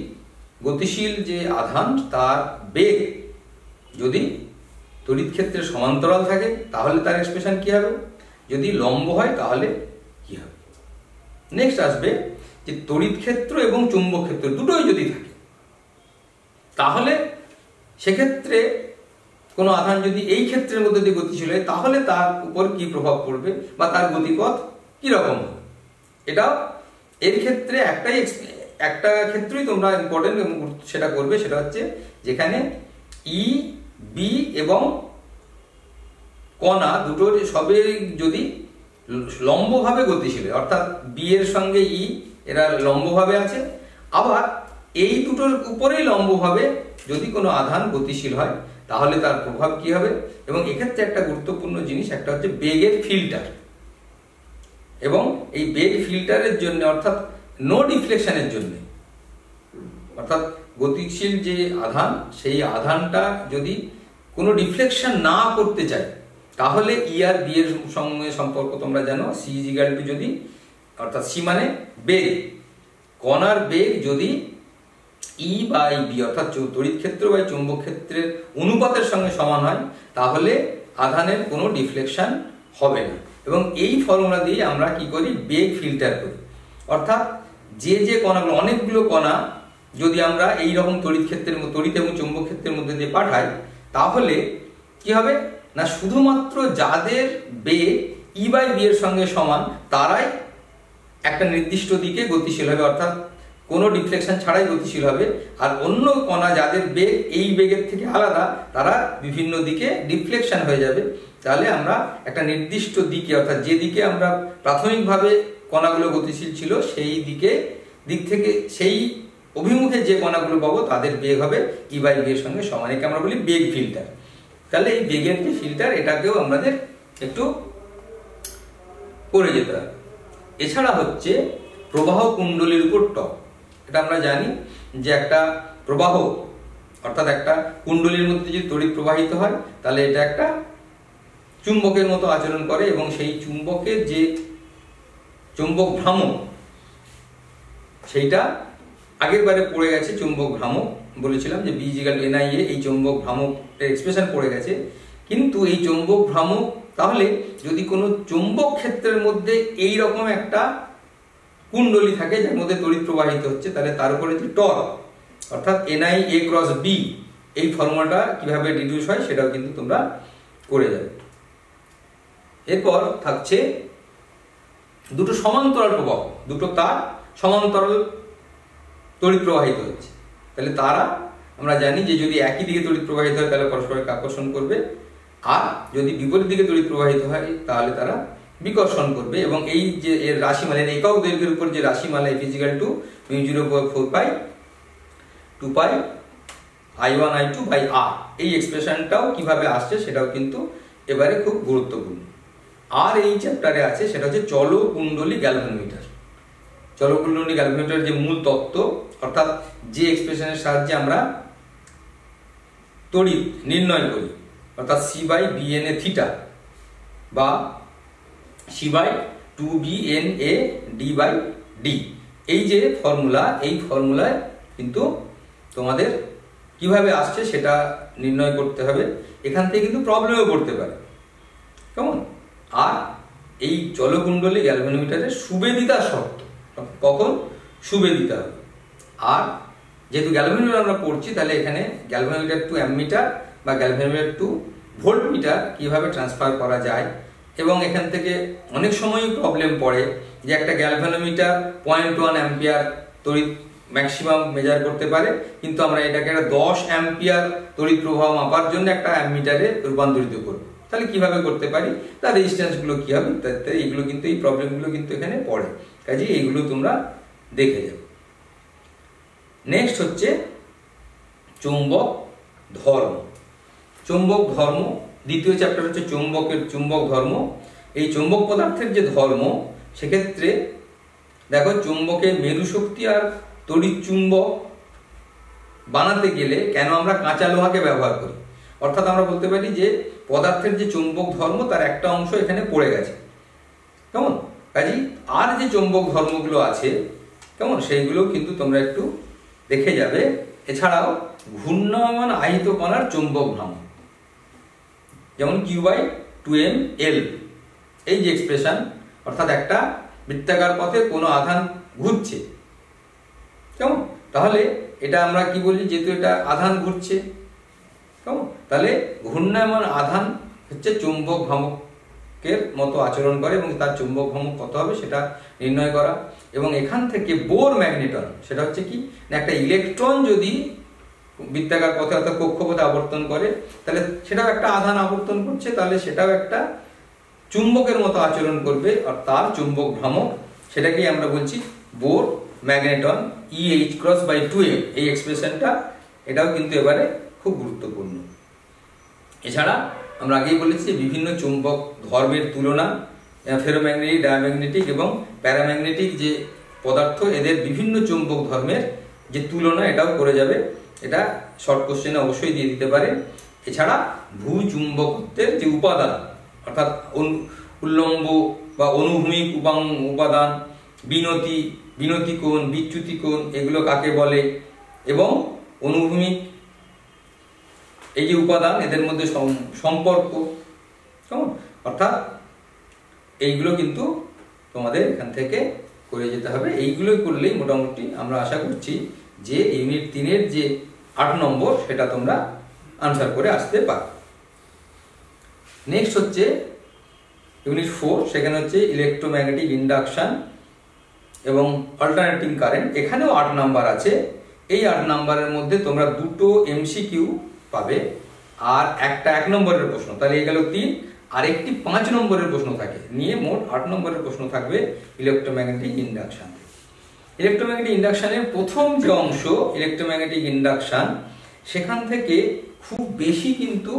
গতিশীল যে আধান তার বেগ যদি তড়িৎ ক্ষেত্রের সমান্তরাল থাকে তাহলে তার এক্সপ্রেশন কি হবে, যদি লম্ব হয় তাহলে কি হবে। নেক্সট আসবে যে তড়িৎ ক্ষেত্র এবং চুম্বক ক্ষেত্র দুটোই যদি থাকে তাহলে সেক্ষেত্রে কোনো আধান যদি এই ক্ষেত্রের মধ্যে দিয়ে গতিশীল হয় তাহলে তার উপর কি প্রভাব পড়বে বা তার গতিপথ কিরকম হবে। এটাও এর ক্ষেত্রে একটা ক্ষেত্রেই তোমরা ইম্পর্টেন্ট এবং সেটা করবে, সেটা হচ্ছে যেখানে ই বি এবং কণা দুটোর সবে যদি লম্বভাবে গতিশীল হয়, অর্থাৎ বি এর সঙ্গে ই এরা লম্বভাবে আছে, আবার এই দুটোর উপরেই লম্বভাবে যদি কোনো আধান গতিশীল হয় তাহলে তার প্রভাব কি হবে। এবং এক্ষেত্রে একটা গুরুত্বপূর্ণ জিনিস, একটা হচ্ছে বেগের ফিল্টার, এবং এই বেগ ফিল্টারের জন্য অর্থাৎ নো ডিফ্লেকশনের জন্য, অর্থাৎ গতিশীল যে আধান সেই আধানটা যদি কোনো ডিফ্লেকশন না করতে চায় তাহলে ই আর বি এর সঙ্গে সম্পর্ক তোমরা জানো, সি ইজ ইকুয়াল টু যদি, অর্থাৎ সি মানে বেগ, কণার বেগ যদি ই বাই বি অর্থাৎ তড়িৎ ক্ষেত্র বাই চৌম্বক ক্ষেত্রের অনুপাতের সঙ্গে সমান হয় তাহলে আধানের কোনো ডিফ্লেকশন হবে না। এবং এই ফর্মুলা দিয়ে আমরা কি করি, বেগ ফিল্টার করি। অর্থাৎ যে কণাগুলো, অনেকগুলো কণা যদি আমরা এই রকম তড়িৎ এবং চৌম্বক ক্ষেত্রের মধ্যে দিয়ে পাঠাই তাহলে কি হবে না, শুধুমাত্র যাদের বেগ ই বাই বি এর সঙ্গে সমান তারাই একটা নির্দিষ্ট দিকে গতিশীল হবে, অর্থাৎ কোনো ডিফ্লেকশন ছাড়াই গতিশীল হবে। আর অন্য কণা যাদের বেগ এই বেগের থেকে আলাদা তারা বিভিন্ন দিকে ডিফ্লেকশন হয়ে যাবে। তাহলে আমরা একটা নির্দিষ্ট দিকে, অর্থাৎ যে দিকে আমরা প্রাথমিকভাবে কণাগুলো গতিশীল ছিল সেই দিক থেকে সেই অভিমুখে যে কণাগুলো পাবো তাদের বেগ হবে ই বাই বি এর সঙ্গে সমান। একে আমরা বলি বেগ ফিল্টার। তাহলে এই বেগের যে ফিল্টার এটাকেও আমাদের একটু করে যেতে হবে। এছাড়া হচ্ছে প্রবাহ কুণ্ডলীর উপর টক। এটা আমরা জানি যে একটা প্রবাহ অর্থাৎ একটা কুণ্ডলীর মধ্যে যদি তড়িৎ প্রবাহিত হয় তাহলে এটা একটা চুম্বকের মতো আচরণ করে, এবং সেই চুম্বকের যে চুম্বক ভ্রামক সেইটা আগের বারে পড়ে গেছে। চুম্বক ভ্রামক বলেছিলাম যে বি ইকুয়াল টু এনআইএ, এই চুম্বক ভ্রামকের এক্সপ্রেশন পড়ে গেছে। কিন্তু এই চুম্বক ভ্রামক, তাহলে যদি কোনো চুম্বক ক্ষেত্রের মধ্যে এই রকম একটা কুণ্ডলী থাকে যার মধ্যে তড়িৎ প্রবাহিত হচ্ছে তাহলে তার উপরে যে টর্ক অর্থাৎ এনআই এ ক্রস বি, এই ফর্মুলাটা কিভাবে ডিডিউস হয় সেটাও কিন্তু তোমরা করে যাবে। এরপর থাকছে দুটো সমান্তরাল প্রবাহ, দুটো তার সমান্তরাল তড়িৎ প্রবাহিত হচ্ছে। তাহলে তারা আমরা জানি যে যদি একই দিকে তড়িৎ প্রবাহিত হয় তাহলে পরস্পরকে আকর্ষণ করবে, আর যদি বিপরীত দিকে তড়িৎ প্রবাহিত হয় তাহলে তারা বিকর্ষণ করবে। এবং এই যে এর রাশিমালা, একক দৈর্ঘ্যের উপর যে রাশিমালা is equal to μ0/4 pi 2 pi I1 I2 by R, এই এক্সপ্রেশনটাও কিভাবে আসছে সেটাও কিন্তু এবারে খুব গুরুত্বপূর্ণ। আর এই চ্যাপ্টারে আছে সেটা হচ্ছে চলকুণ্ডলী গ্যালভানোমিটার। চলকুণ্ডলী গ্যালভানোমিটার যে মূল তত্ত্ব, অর্থাৎ যে এক্সপ্রেশনের সাহায্যে আমরা তড়িৎ নির্ণয় করি, অর্থাৎ C/BNA থিটা বা C/2BNA/D/D, এই যে ফর্মুলা, এই ফর্মুলায় কিন্তু তোমাদের কিভাবে আসছে সেটা নির্ণয় করতে হবে। এখান থেকে কিন্তু প্রবলেমও পড়তে পারে, কেমন? আর এই জলকুণ্ডলী গ্যালভানোমিটারের সুবেদিতা শর্ত, কখন সুবেদিতা হবে। আর যেহেতু গ্যালভানোমিটার আমরা পড়ছি, তাহলে এখানে গ্যালভানোমিটার টু অ্যামমিটার বা গ্যালভানোমিটার টু ভোল্টমিটার কিভাবে ট্রান্সফার করা যায়, এবং এখান থেকে অনেক সময়ই প্রবলেম পড়ে যে একটা গ্যালভানোমিটার 0.1 অ্যাম্পিয়ার তড়িৎ ম্যাক্সিমাম মেজার করতে পারে, কিন্তু আমরা এটাকে একটা 10 অ্যাম্পিয়ার তড়িৎ প্রবাহ মাপার জন্য একটা অ্যামমিটারে রূপান্তরিত করব। তাহলে কিভাবে করতে পারি, তার রেজিস্ট্যান্সগুলো কি হবে, এইগুলো কিন্তু, এই প্রবলেমগুলো কিন্তু এখানে পড়ে, কাজে এইগুলো তোমরা দেখে যাবে। নেক্সট হচ্ছে চুম্বক ধর্ম। চুম্বক ধর্ম, দ্বিতীয় চ্যাপ্টার হচ্ছে চুম্বক ধর্ম। এই চুম্বক পদার্থের যে ধর্ম, সেক্ষেত্রে দেখো চুম্বকের মেরু শক্তি আর তড়িৎ চুম্বক বানাতে গেলে কেন আমরা কাঁচা লোহাকে ব্যবহার করি, অর্থাৎ আমরা বলতে পারি যে পদার্থের যে চুম্বক ধর্ম তার একটা অংশ এখানে পড়ে গেছে, কেমন? কাজেই আর যে চুম্বক ধর্মগুলো আছে, কেমন, সেইগুলো কিন্তু তোমরা একটু দেখে যাবে। এছাড়াও ঘূর্ণায়মান আহিত কণার চুম্বক ভ্রামক, যেমন Q/2mL, এই যে এক্সপ্রেশন, অর্থাৎ একটা বৃত্তাকার পথে কোনো আধান ঘুরছে, কেমন? তাহলে এটা আমরা কি বলি, যেহেতু এটা আধান ঘুরছে, কেমন, তাহলে ঘূর্ণায়মান আধান হচ্ছে চুম্বক ভ্রামকের মতো আচরণ করে এবং তার চুম্বক ভ্রামক কত হবে সেটা নির্ণয় করা। এবং এখান থেকে বোর ম্যাগনেটন, সেটা হচ্ছে কি না, একটা ইলেকট্রন যদি বৃত্তাকার পথে অর্থাৎ কক্ষপথে আবর্তন করে, তাহলে সেটাও একটা আধান আবর্তন করছে, তাহলে সেটাও একটা চুম্বকের মতো আচরণ করবে, আর তার চুম্বক ভ্রামক, সেটাকেই আমরা বলছি বোর ম্যাগনেটন, EH×2m। এই এক্সপ্রেশনটা, এটাও কিন্তু এবারে খুব গুরুত্বপূর্ণ। এছাড়া আমরা আগেই বলেছি যে বিভিন্ন চুম্বক ধর্মের তুলনা, ফেরোম্যাগনেটিক, ডায়াম্যাগনেটিক এবং প্যারাম্যাগনেটিক যে পদার্থ, এদের বিভিন্ন চুম্বক ধর্মের যে তুলনা, এটাও করে যাবে। এটা শর্ট কোশ্চেনে অবশ্যই দিয়ে দিতে পারে। এছাড়া ভূচুম্বকত্বের যে উপাদান, অর্থাৎ উল্লম্ব বা অনুভূমিক উপাদান, বিনতি কোণ, বিচ্যুতি কোণ, এগুলো কাকে বলে, এবং অনুভূমিক এই যে উপাদান, এদের মধ্যে সম্পর্ক, কেমন, অর্থাৎ এইগুলো কিন্তু তোমাদের এখান থেকে করে যেতে হবে। এইগুলোই করলেই মোটামুটি আমরা আশা করছি যে ইউনিট 3-এর যে 8 নম্বর সেটা তোমরা আনসার করে আসতে পারো। নেক্সট হচ্ছে ইউনিট 4, সেখানে হচ্ছে ইলেকট্রোম্যাগনেটিক ইন্ডাকশন এবং অল্টারনেটিং কারেন্ট। এখানেও 8 নাম্বার আছে। এই 8 নাম্বারের মধ্যে তোমরা 2টো MCQ পাবে আর একটা 1 নম্বরের প্রশ্ন, তাহলে এই গেল 3, আর একটি 5 নম্বরের প্রশ্ন থাকে, নিয়ে মোট 8 নম্বরের প্রশ্ন থাকবে ইলেকট্রোম্যাগনেটিক ইন্ডাকশন। ইলেকট্রোম্যাগনেটিক ইন্ডাকশনের প্রথম যে অংশ ইলেকট্রোম্যাগনেটিক ইন্ডাকশন, সেখান থেকে খুব বেশি কিন্তু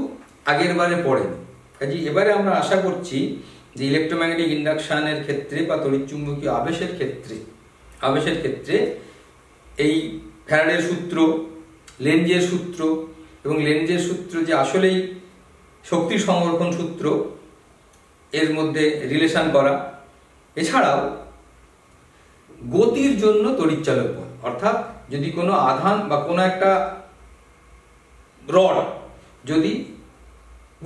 আগের বারে পড়েনি। কাজে এবারে আমরা আশা করছি যে ইলেকট্রোম্যাগনেটিক ইন্ডাকশনের ক্ষেত্রে বা তড়িৎচুম্বকীয় আবেশের ক্ষেত্রে এই ফ্যারাডের সূত্র, লেনজের সূত্র এবং লেনজের সূত্র যে আসলেই শক্তির সংরক্ষণ সূত্র, এর মধ্যে রিলেশন করা, এছাড়াও গতির জন্য তড়িৎচালক বল, অর্থাৎ যদি কোনো আধান বা কোনো একটা রড যদি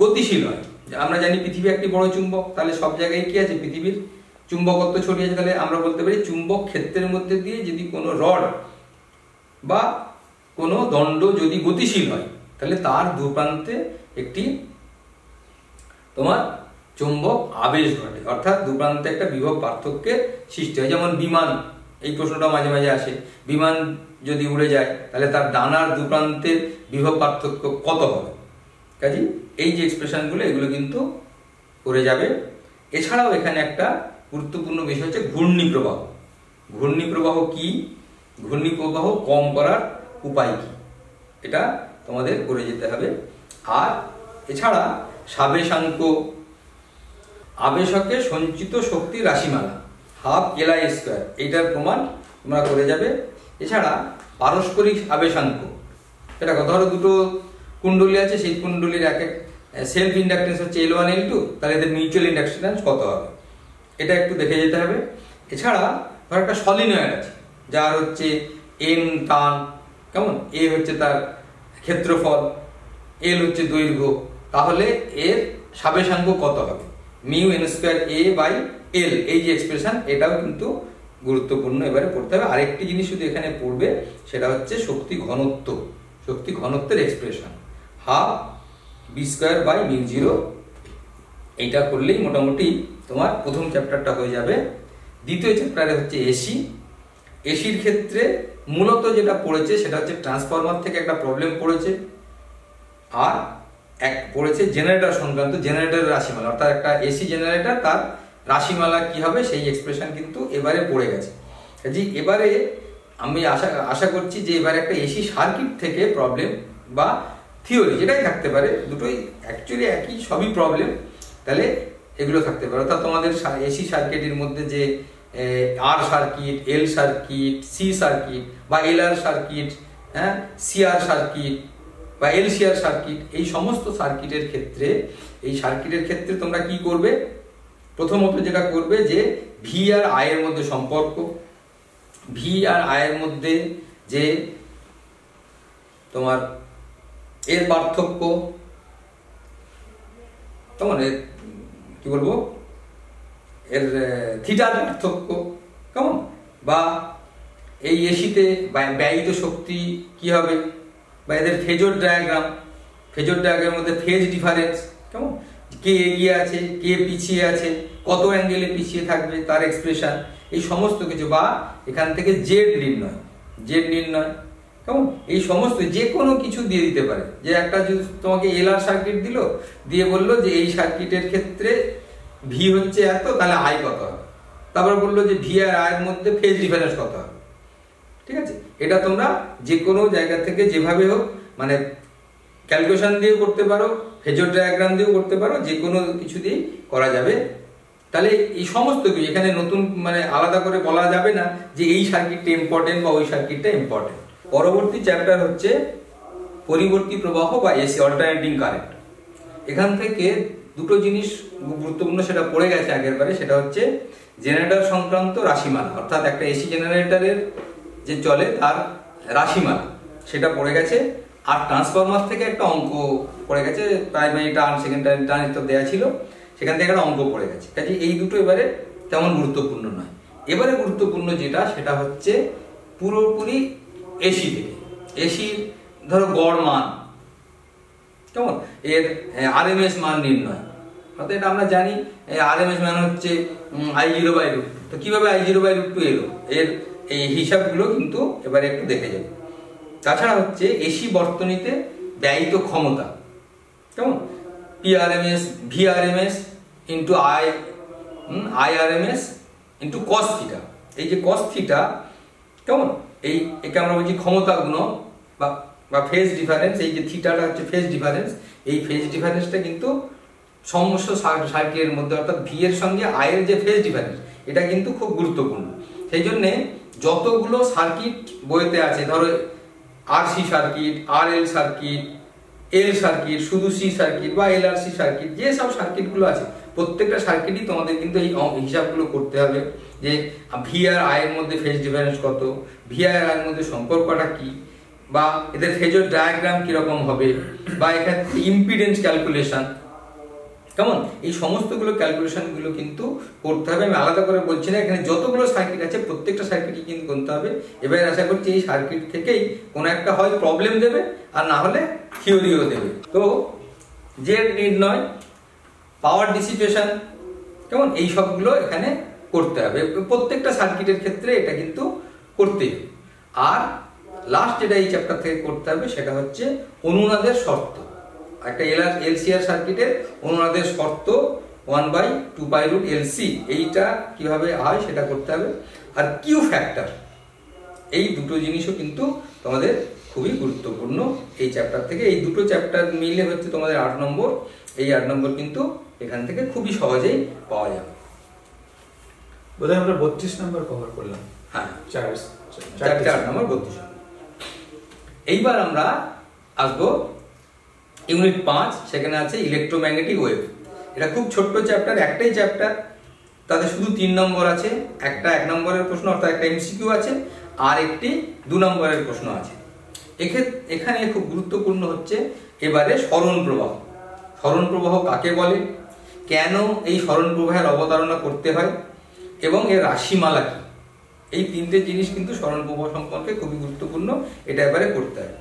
গতিশীল হয়, আমরা জানি পৃথিবী একটি বড় চুম্বক, তাহলে সব জায়গায় কি আছে, পৃথিবীর চুম্বকত্ব ছড়িয়ে আছে, তাহলে আমরা বলতে পারি চুম্বক ক্ষেত্রের মধ্যে দিয়ে যদি কোনো রড বা কোনো দণ্ড যদি গতিশীল হয়, তাহলে তার দুপ্রান্তে একটি তোমার চুম্বক আবেশ ঘটে, অর্থাৎ দুপ্রান্তে একটা বিভব পার্থক্যের সৃষ্টি হয়। যেমন বিমান, এই প্রশ্নটা মাঝে মাঝে আসে, বিমান যদি উড়ে যায় তাহলে তার ডানার দুপ্রান্তের বিভব পার্থক্য কত হবে। কাজে এই যে এক্সপ্রেশনগুলো, এগুলো কিন্তু করে যাবে। এছাড়াও এখানে একটা গুরুত্বপূর্ণ বিষয় হচ্ছে ঘূর্ণি প্রবাহ। ঘূর্ণি প্রবাহ কি, ঘূর্ণি প্রবাহ কম করার উপায় কি, এটা তোমাদের করে যেতে হবে। আর এছাড়া সাবেশাঙ্ক, আবেশকে সঞ্চিত শক্তি রাশিমালা, ½ Li², এইটার প্রমাণ তোমরা করে যাবে। এছাড়া পারস্পরিক আবেশাঙ্ক, এটা ধরো দুটো কুণ্ডলী আছে, সেই কুণ্ডলীর এক এক সেলফ ইন্ডাকটেন্স হচ্ছে L1 L2, তাহলে এদের মিউচুয়াল ইন্ডাকটেন্স কত হবে এটা একটু দেখে যেতে হবে। এছাড়া ধর একটা সলিনয়েড আছে যার হচ্ছে N টার্ন, কেমন, A হচ্ছে তার ক্ষেত্রফল, L হচ্ছে দৈর্ঘ্য, তাহলে এর সাবেশাঙ্ক কত হবে, mu n square A by L, এই যে এক্সপ্রেশন, এটাও কিন্তু গুরুত্বপূর্ণ এবারে পড়তে হবে। আরেকটি জিনিস শুধু এখানে পড়বে, সেটা হচ্ছে শক্তি ঘনত্ব, শক্তি ঘনত্বের expression half B square by mu zero. এইটা করলেই মোটামুটি তোমার প্রথম চ্যাপ্টারটা হয়ে যাবে। দ্বিতীয় চ্যাপ্টারে হচ্ছে এসি। এসির ক্ষেত্রে মূলত যেটা পড়েছে সেটা হচ্ছে ট্রান্সফরমার থেকে একটা প্রবলেম পড়েছে, আর এক পড়েছে জেনারেটর সংক্রান্ত, জেনারেটরের রাশিমালা, অর্থাৎ একটা এসি জেনারেটর তার রাশিমালা কি হবে সেই এক্সপ্রেশন কিন্তু এবারে পড়ে গেছে। কাজে এবারে আমি আশা করছি যে এবারে একটা এসি সার্কিট থেকে প্রবলেম বা থিওরি যেটাই থাকতে পারে, দুটোই অ্যাকচুয়ালি একই, সবই প্রবলেম, তাহলে এগুলো থাকতে পারে। অর্থাৎ তোমাদের এসি সার্কিটের মধ্যে যে আর সার্কিট, এল সার্কিট, সি সার্কিট বা এল আর সার্কিট, হ্যাঁ, সিআর সার্কিট বা এলসিআর সার্কিট, এই সমস্ত সার্কিটের ক্ষেত্রে, এই সার্কিটের ক্ষেত্রে তোমরা কি করবে, প্রথমত যেটা করবে যে ভি আর আই এর মধ্যে সম্পর্ক, ভি আর আই এর মধ্যে যে তোমার এর পার্থক্য, কেমন, কি বলবো, এর থিটার পার্থক্য, কেমন, বা এই এসিতে ব্যয়িত শক্তি কি হবে, বা এদের ফেজর ডায়াগ্রাম, ফেজর ডায়াগ্রামের মধ্যে ফেজ ডিফারেন্স, কেমন, কে এগিয়ে আছে কে পিছিয়ে আছে, কত অ্যাঙ্গেলে পিছিয়ে থাকবে তার এক্সপ্রেশন, এই সমস্ত কিছু, বা এখান থেকে জেড নির্ণয়, কেমন, এই সমস্ত যে কোনো কিছু দিয়ে দিতে পারে। যে একটা যদি তোমাকে এলআর সার্কিট দিল, দিয়ে বললো যে এই সার্কিটের ক্ষেত্রে ভি হচ্ছে এত, তাহলে আই কত হবে, তারপর বললো যে ভি আর আই এর মধ্যে ফেজ ডিফারেন্স কত হবে, ঠিক আছে। এটা তোমরা যে কোনো জায়গা থেকে যেভাবে হোক, মানে ক্যালকুলেশন দিয়েও করতে পারো, ফেজর ডায়াগ্রাম দিয়েও করতে পারো, যে কোনো কিছু দিয়েই করা যাবে। তাহলে এই সমস্ত কিছু এখানে নতুন মানে আলাদা করে বলা যাবে না যে এই সার্কিটটা ইম্পর্টেন্ট বা ওই সার্কিটটা ইম্পর্টেন্ট। পরবর্তী চ্যাপ্টার হচ্ছে পরিবর্তী প্রবাহ বা এসি, অল্টারনেটিং কারেন্ট। এখান থেকে দুটো জিনিস গুরুত্বপূর্ণ সেটা পড়ে গেছে আগের বারে, সেটা হচ্ছে জেনারেটর সংক্রান্ত রাশিমালা, অর্থাৎ একটা এসি জেনারেটরের যে চলে তার রাশিমালা, সেটা পড়ে গেছে। আর ট্রান্সফরমার থেকে একটা অঙ্ক পড়ে গেছে, প্রাইমারি টার্ন, সেকেন্ডারি টার্ন ইত্যাদি দেওয়া ছিল, সেখান থেকে একটা অঙ্ক পড়ে গেছে। কাজে এই দুটো এবারে তেমন গুরুত্বপূর্ণ নয়। এবারে গুরুত্বপূর্ণ যেটা সেটা হচ্ছে পুরোপুরি এসি থেকে, এসির ধরো গড় মান, কেমন, এর আরএমএস মান নির্ণয়, অর্থাৎ এটা আমরা জানি আরএমএস মান হচ্ছে I0/√2। তো কিভাবে I0/√2 এলো, এর এই হিসাবগুলো কিন্তু এবারে একটু দেখে যাবে। তাছাড়া হচ্ছে এসি বর্তনীতে ব্যয়িত ক্ষমতা, কেমন, PRMS VRMS into IRMS into cos theta. এই যে cos থিটা, কেমন, একে আমরা বলছি ক্ষমতা গুণক বা ফেজ ডিফারেন্স। এই যে থিটাটা হচ্ছে ফেজ ডিফারেন্স, এই ফেজ ডিফারেন্সটা কিন্তু সমস্ত সার্কিটের মধ্যে, অর্থাৎ ভি এর সঙ্গে আই এর যে ফেজ ডিফারেন্স, এটা কিন্তু খুব গুরুত্বপূর্ণ। সেই জন্যে যতগুলো সার্কিট বইতে আছে, ধরো আরসি সার্কিট, আরএল সার্কিট, এল সার্কিট, শুধু সি সার্কিট বা এলআরসি সার্কিট, যে সব সার্কিটগুলো আছে প্রত্যেকটা সার্কিটই তোমাদের কিন্তু এই হিসাবগুলো করতে হবে যে ভি আর আই এর মধ্যে ফেজ ডিফারেন্স কত, ভি আর আই এর মধ্যে সম্পর্কটা কি, বা এদের ফেজর ডায়াগ্রাম কিরকম হবে, বা এখানে ইম্পিডেন্স ক্যালকুলেশন, কেমন, এই সমস্তগুলো ক্যালকুলেশনগুলো কিন্তু করতে হবে। আমি আলাদা করে বলছি না, এখানে যতগুলো সার্কিট আছে প্রত্যেকটা সার্কিটই কিন্তু করতে হবে। এবার আশা করছি এই সার্কিট থেকেই কোনো একটা হয় প্রবলেম দেবে, আর না হলে থিওরিও দেবে। তো জেড নির্ণয়, পাওয়ার ডিসিপেশন, কেমন, এই সবগুলো এখানে করতে হবে প্রত্যেকটা সার্কিটের ক্ষেত্রে, এটা কিন্তু করতে হবে। আর লাস্ট যেটা এই চ্যাপ্টার থেকে করতে হবে সেটা হচ্ছে অনুনাদের শর্ত। একটা এলসিআর সার্কিটের অনুনাদের শর্ত 1/2π√LC, এইটা কিভাবে হয় সেটা করতে হবে। আর কিউ ফ্যাক্টর, এই দুটো জিনিসও কিন্তু তোমাদের খুবই গুরুত্বপূর্ণ এই চ্যাপ্টার থেকে। এই দুটো চ্যাপ্টার মিলে হচ্ছে তোমাদের 8 নম্বর। এই 8 নম্বর কিন্তু এখান থেকে খুবই সহজেই পাওয়া যাবে। বোধহয় আমরা 32 নম্বর কভার করলাম। হ্যাঁ, 4 নম্বর 32 নম্বর। 32 নম্বর। এইবার আমরা আসবো 4 নম্বর চ্যাপ্টার, যেটা হচ্ছে 4 নম্বর চ্যাপ্টার। 4 নম্বর চ্যাপ্টার ইউনিট 5 সেখানে আছে ইলেকট্রোম্যাগনেটিক ওয়েভ। এটা খুব ছোট্ট চ্যাপ্টার, একটাই চ্যাপ্টার, তাতে শুধু 3 নম্বর আছে। একটা 1 নম্বরের প্রশ্ন অর্থাৎ একটা এমসিকিউ আছে, আর একটি 2 নম্বরের প্রশ্ন আছে। এখানে খুব গুরুত্বপূর্ণ হচ্ছে এবারে সরণ প্রবাহ। সরণ প্রবাহ কাকে বলে, কেন এই সরণ প্রবাহের অবতারণা করতে হয় এবং এর রাশিমালা কি, এই 3টে জিনিস কিন্তু সরণ প্রবাহ সম্পর্কে খুবই গুরুত্বপূর্ণ, এটা এবারে করতে হয়।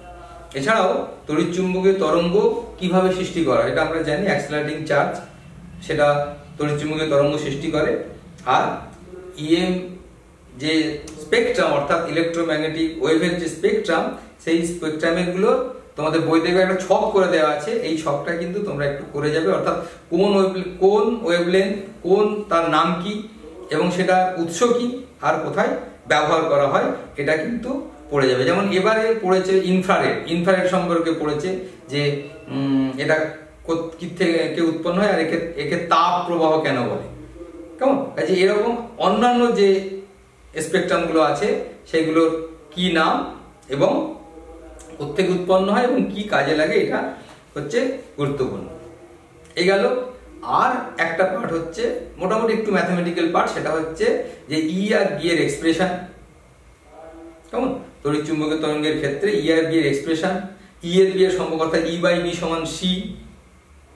এছাড়াও তড়িৎচুম্বকীয় তরঙ্গ কিভাবে সৃষ্টি করা, এটা আমরা জানি অ্যাক্সিলারেটিং চার্জ সেটা তড়িৎচুম্বকীয় তরঙ্গ সৃষ্টি করে। আর ইএম যে স্পেকট্রাম অর্থাৎ ইলেকট্রোম্যাগনেটিক ওয়েভের যে স্পেকট্রাম, সেই স্পেকট্রামের গুলো তোমাদের বই থেকে একটা ছক করে দেওয়া আছে, এই ছকটা কিন্তু তোমরা একটু করে যাবে, অর্থাৎ কোন ওয়েভলেন্থ, কোন তার নাম কি এবং সেটা উৎস কি আর কোথায় ব্যবহার করা হয়, এটা কিন্তু পড়ে যাবে। যেমন এবারে পড়েছে ইনফ্রারেড সম্পর্কে পড়েছে যে এটা কি থেকে উৎপন্ন হয় আর একে তাপ প্রবাহ কেন বলে, কেমন? কাজে এরকম অন্যান্য যে স্পেকট্রাম গুলো আছে সেগুলোর কি নাম এবং কোত্থেকে উৎপন্ন হয় এবং কি কাজে লাগে, এটা হচ্ছে গুরুত্বপূর্ণ। এই গেল। আর একটা পার্ট হচ্ছে মোটামুটি একটু ম্যাথমেটিক্যাল পার্ট, সেটা হচ্ছে যে ই আর বি এর এক্সপ্রেশন, কেমন? তড়িৎচুম্বকীয় তরঙ্গের ক্ষেত্রে ই আর বি এর এক্সপ্রেশন, ই এর বি এর সম্পর্ক অর্থাৎ ই বাই বি সমান সি,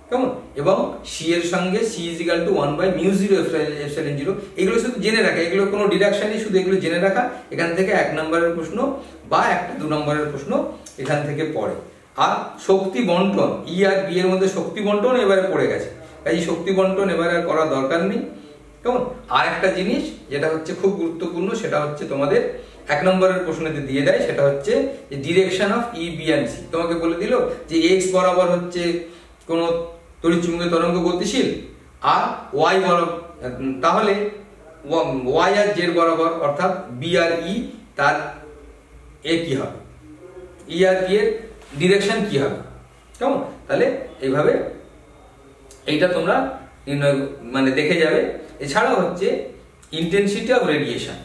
কেমন? এবং সি এর সঙ্গে সি ইজ ইকুয়াল টু 1/μ0 এগুলো শুধু জেনে রাখা, এগুলো কোনো ডিডাকশন নেই, শুধু এগুলো জেনে রাখা। এখান থেকে 1 নম্বরের প্রশ্ন বা একটা 2 নম্বরের প্রশ্ন এখান থেকে পড়ে। আর শক্তি বন্টন, ই আর বি এর মধ্যে শক্তি বন্টন এবারে পড়ে গেছে, তাই শক্তি বন্টন এবারে আর করার দরকার নেই, কেমন? আর একটা জিনিস যেটা হচ্ছে খুব গুরুত্বপূর্ণ, সেটা হচ্ছে তোমাদের 1 নম্বরের প্রশ্নতে দিয়ে দেয়, সেটা হচ্ছে যে direction of E B and C. তোমাকে বলে দিল যে এক্স বরাবর হচ্ছে কোন তড়িৎচুম্বকীয় তরঙ্গ গতিশীল আর ওয়াই বরাবর, তাহলে ওয়াই আর জেড বরাবর অর্থাৎ বি আর ই, তার এ কি হবে, ই আর বি এর ডিরেকশন কি হবে, কেমন? তাহলে এইভাবে এইটা তোমরা মানে দেখে যাবে। এছাড়াও হচ্ছে ইন্টেন্সিটি অফ রেডিয়েশন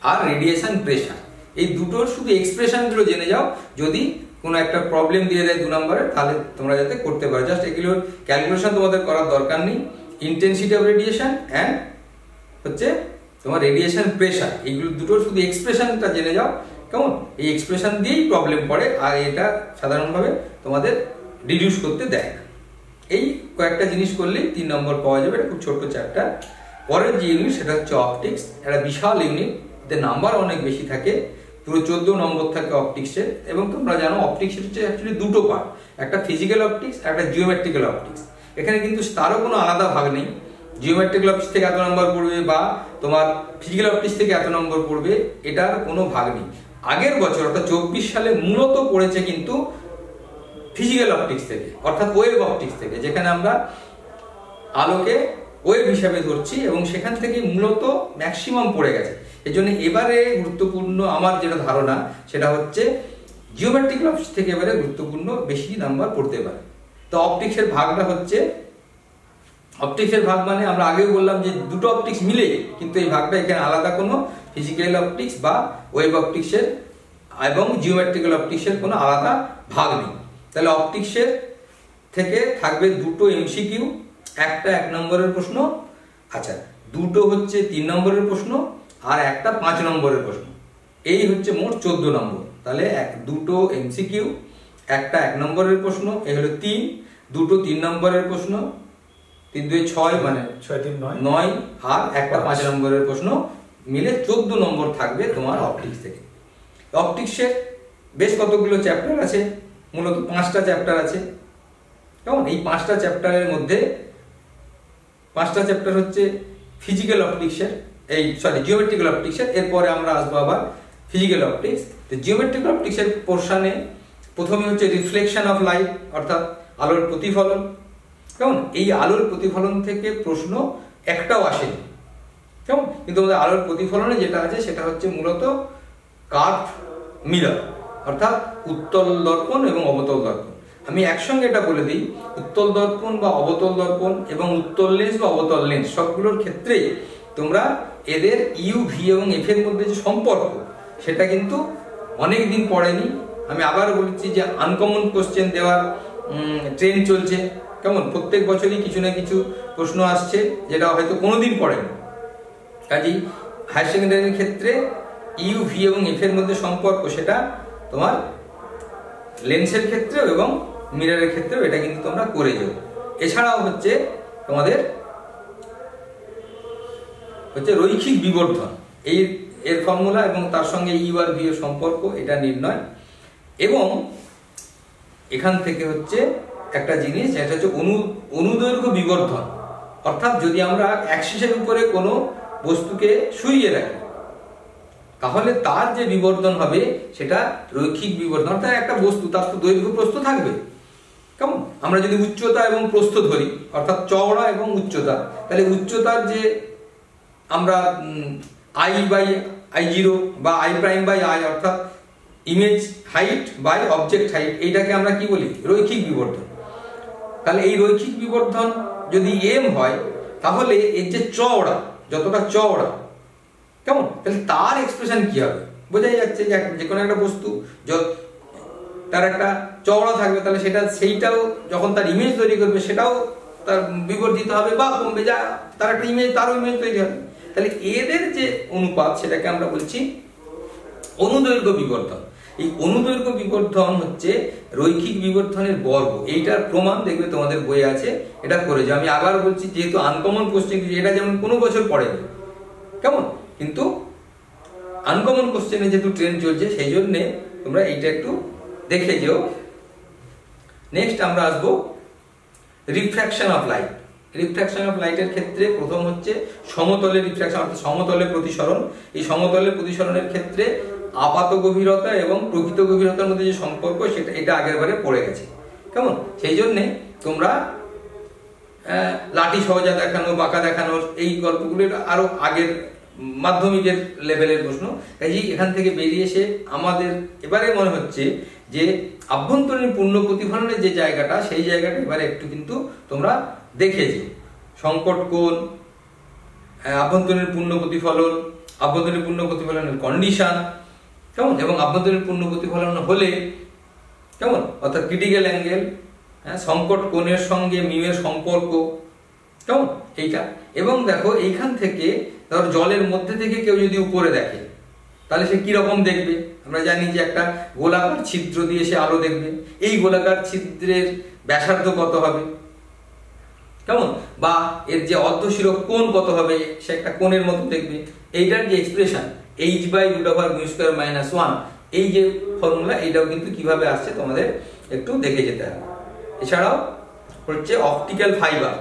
আর রেডিয়েশন প্রেশার, এই দুটোর শুধু এক্সপ্রেশন গুলো জেনে যাও। যদি কোনো একটা প্রবলেম দিয়ে দেয় 2 নম্বরে, তাহলে তোমরা যাতে করতে পারো, জাস্ট এগুলোর ক্যালকুলেশন তোমাদের করার দরকার নেই। ইন্টেন্সিটি অফ রেডিয়েশন অ্যান্ড হচ্ছে তোমার রেডিয়েশন প্রেশার, এইগুলো দুটোর শুধু এক্সপ্রেশনটা জেনে যাও, কেমন? এই এক্সপ্রেশন দিয়েই প্রবলেম পড়ে, আর এটা সাধারণভাবে তোমাদের রিডিউস করতে দেয়। এই কয়েকটা জিনিস করলেই 3 নম্বর পাওয়া যাবে। এটা খুব ছোট্ট চ্যাপ্টার। পরের যে ইউনিট সেটা হচ্ছে অপটিক্স, একটা বিশাল ইউনিট, এতে নাম্বার অনেক বেশি থাকে, পুরো 14 নম্বর থাকে অপটিক্সের। এবং তোমরা জানো অপটিক্সের হচ্ছে অ্যাকচুয়ালি দুটো পার্ট, একটা ফিজিক্যাল অপটিক্স, একটা জিওমেট্রিক্যাল অপটিক্স। এখানে কিন্তু তারও কোনো আলাদা ভাগ নেই, জিওমেট্রিক্যাল অপটিক্স থেকে এত নম্বর পড়বে বা তোমার ফিজিক্যাল অপটিক্স থেকে এত নম্বর পড়বে, এটার কোনো ভাগ নেই। আগের বছর অর্থাৎ 24 সালে মূলত পড়েছে কিন্তু ফিজিক্যাল অপটিক্স থেকে, অর্থাৎ ওয়েভ অপটিক্স থেকে, যেখানে আমরা আলোকে ওয়েভ হিসাবে ধরছি এবং সেখান থেকে মূলত ম্যাক্সিমাম পড়ে গেছে। এই জন্য এবারে গুরুত্বপূর্ণ আমার যেটা ধারণা সেটা হচ্ছে জিওমেট্রিক্যাল অপটিক্স থেকে এবারে গুরুত্বপূর্ণ বেশি নাম্বার পড়তে পারে। তো অপটিক্সের ভাগটা হচ্ছে, অপটিক্সের ভাগ মানে আমরা আগেও বললাম যে দুটো অপটিক্স মিলে, কিন্তু এই ভাগটা এখানে আলাদা কোনো ফিজিক্যাল অপটিক্স বা ওয়েভ অপটিক্সের এবং জিওমেট্রিক্যাল অপটিক্সের কোনো আলাদা ভাগ নেই। তাহলে অপটিক্সের থেকে থাকবে দুটো এমসিকিউ, একটা 1 নম্বরের প্রশ্ন, আচ্ছা দুটো হচ্ছে 3 নম্বরের প্রশ্ন, আর একটা 5 নম্বরের প্রশ্ন। এই হচ্ছে মোট 14 নম্বর। তাহলে দুটো এমসিকিউ, একটা 1 নম্বরের প্রশ্ন, এই হলো 3, দুটো 3 নম্বরের প্রশ্ন, 3 2 6 মানে 6 3 9, আর একটা 5 নম্বরের প্রশ্ন, মিলে 14 নম্বর থাকবে তোমার অপটিক্স থেকে। অপটিক্সের বেশ কতগুলো চ্যাপ্টার আছে, মূলত 5টা চ্যাপ্টার আছে, কেমন? এই 5টা চ্যাপ্টারের মধ্যে 5টা চ্যাপ্টার হচ্ছে ফিজিক্যাল অপটিক্সের, জিওমেট্রিক্যাল অপটিক্সের। এরপরে আমরা আসবো আবার ফিজিক্যাল অপটিক্স। তো জিওমেট্রিক্যাল অপটিক্সের পোর্শনে প্রথমে হচ্ছে রিফ্লেকশন অফ লাইট, অর্থাৎ আলোর প্রতিফলন, কেমন? এই আলোর প্রতিফলন থেকে প্রশ্ন একটাও আসেনি, কেমন? কিন্তু আমাদের আলোর প্রতিফলনে যেটা আছে সেটা হচ্ছে মূলত কার্ভ মিরর, অর্থাৎ উত্তল দর্পণ এবং অবতল দর্পণ। আমি একসঙ্গে এটা বলে দিই, উত্তল দর্পণ বা অবতল দর্পণ এবং উত্তল লেন্স বা অবতল লেন্স সবগুলোর ক্ষেত্রেই তোমরা এদের ইউ, ভি এবং এফ এর মধ্যে যে সম্পর্ক সেটা কিন্তু অনেক দিন পড়েনি। আমি আবার বলছি যে আনকমন কোশ্চেন দেওয়ার ট্রেন্ড চলছে, কেমন প্রত্যেক বছরই কিছু না কিছু প্রশ্ন আসছে যেটা হয়তো কোনোদিন পড়ে না। কাজেই হায়ার সেকেন্ডারির ক্ষেত্রে ইউ, ভি এবং এফ এর মধ্যে সম্পর্ক সেটা তোমার লেন্সের ক্ষেত্রেও এবং মিররের ক্ষেত্রেও এটা কিন্তু তোমরা করে যাও। এছাড়াও হচ্ছে তোমাদের রৈখিক বিবর্ধন, এর ফর্মুলা এবং তার সঙ্গে ইউ আর ভি এর সম্পর্ক এটা নির্ণয়, এবং এখান থেকে হচ্ছে একটা জিনিস এটা হচ্ছে অনুদৈর্ঘ্য বিবর্ধন। অর্থাৎ যদি আমরা অ্যাক্সিসের উপরে কোনো বস্তুকে শুইয়ে রাখি তাহলে তার যে বিবর্ধন হবে সেটা রৈখিক বিবর্ধন। অর্থাৎ একটা বস্তু তার তো দৈর্ঘ্য প্রস্থ থাকবে, কেমন? আমরা যদি উচ্চতা এবং প্রস্থ ধরি অর্থাৎ চওড়া এবং উচ্চতা, তাহলে উচ্চতার যে আমরা I/I0 বা I'/I অর্থাৎ image height by object height, এইটাকে আমরা কি বলি? রৈখিক বিবর্ধন। তাহলে এই রৈখিক বিবর্ধন যদি m হয় তাহলে এর যে চওড়া, যতটা চওড়া, কেমন, তাহলে তার এক্সপ্রেশন কি হবে? বোঝাই যাচ্ছে যে কোনো একটা বস্তু তার একটা চওড়া থাকবে, তাহলে সেইটাও যখন তার ইমেজ তৈরি করবে সেটাও তার বিবর্ধিত হবে বা কমবে, যা তার একটা ইমেজ, তারও ইমেজ তৈরি হবে। তাহলে এদের যে অনুপাত সেটাকে আমরা বলছি অনুদৈর্ঘ্য বিবর্ধন। এই অনুদৈর্ঘ্য বিবর্ধন হচ্ছে রৈখিক বিবর্ধনের বর্গ। এইটার প্রমাণ দেখবে তোমাদের বইয়ে আছে, এটা করে যাও। আমি আবার বলছি, যেহেতু আনকমন কোশ্চেন, এটা যেমন কোনো বছর পড়েনি, কেমন, কিন্তু আনকমন কোশ্চেনে যেহেতু ট্রেন্ড চলছে সেই জন্যে তোমরা এইটা একটু দেখে যেও। নেক্সট আমরা আসবো refraction of light. Refraction of লাইটের ক্ষেত্রে প্রথম হচ্ছে সমতলের রিফ্র্যাকশন, অর্থাৎ সমতলের প্রতিসরণ। এই সমতলের প্রতিসরণের ক্ষেত্রে আপাত গভীরতা এবং প্রকৃত গভীরতার মধ্যে যে সম্পর্ক সেটা এটা আগের বারে পড়ে গেছে, কেমন? সেই জন্যে তোমরা লাঠি সহজা দেখানো, বাঁকা দেখানোর এই গল্পগুলো আরো আগের মাধ্যমিকের লেভেলের প্রশ্ন। কাজেই এখান থেকে বেরিয়ে এসে আমাদের এবারে মনে হচ্ছে যে আভ্যন্তরীণ পূর্ণ প্রতিফলনের যে জায়গাটা, সেই জায়গাটা এবারে একটু কিন্তু তোমরা দেখে যে সংকট কোণ, আভ্যন্তরীণ পূর্ণ প্রতিফলন, আভ্যন্তরীণ পূর্ণ প্রতিফলনের কন্ডিশন, কেমন, এবং আভ্যন্তরীণ পূর্ণ প্রতিফলন হলে কেমন, অর্থাৎ ক্রিটিক্যাল অ্যাঙ্গেল, সংকট কোণের সঙ্গে মিউয়ের সম্পর্ক, কেমন, এইটা। এবং দেখো এইখান থেকে ধর জলের মধ্যে থেকে কেউ যদি উপরে দেখে তাহলে সে কিরকম দেখবে? আমরা জানি যে একটা গোলাকার ছিদ্র দিয়ে সে আলো দেখবে। এই গোলাকার ছিদ্রের ব্যাসার্ধ কত হবে, কেমন, বা এর যে অর্ধশীরক কোণ কত হবে, সে একটা কোণের মতো দেখবে। এইটার যে এক্সপ্রেশন h/√² - 1, এই যে ফর্মুলা, এইটাও কিন্তু কিভাবে আসছে তোমাদের একটু দেখে যেতে হবে। এছাড়াও হচ্ছে অপটিক্যাল ফাইবার,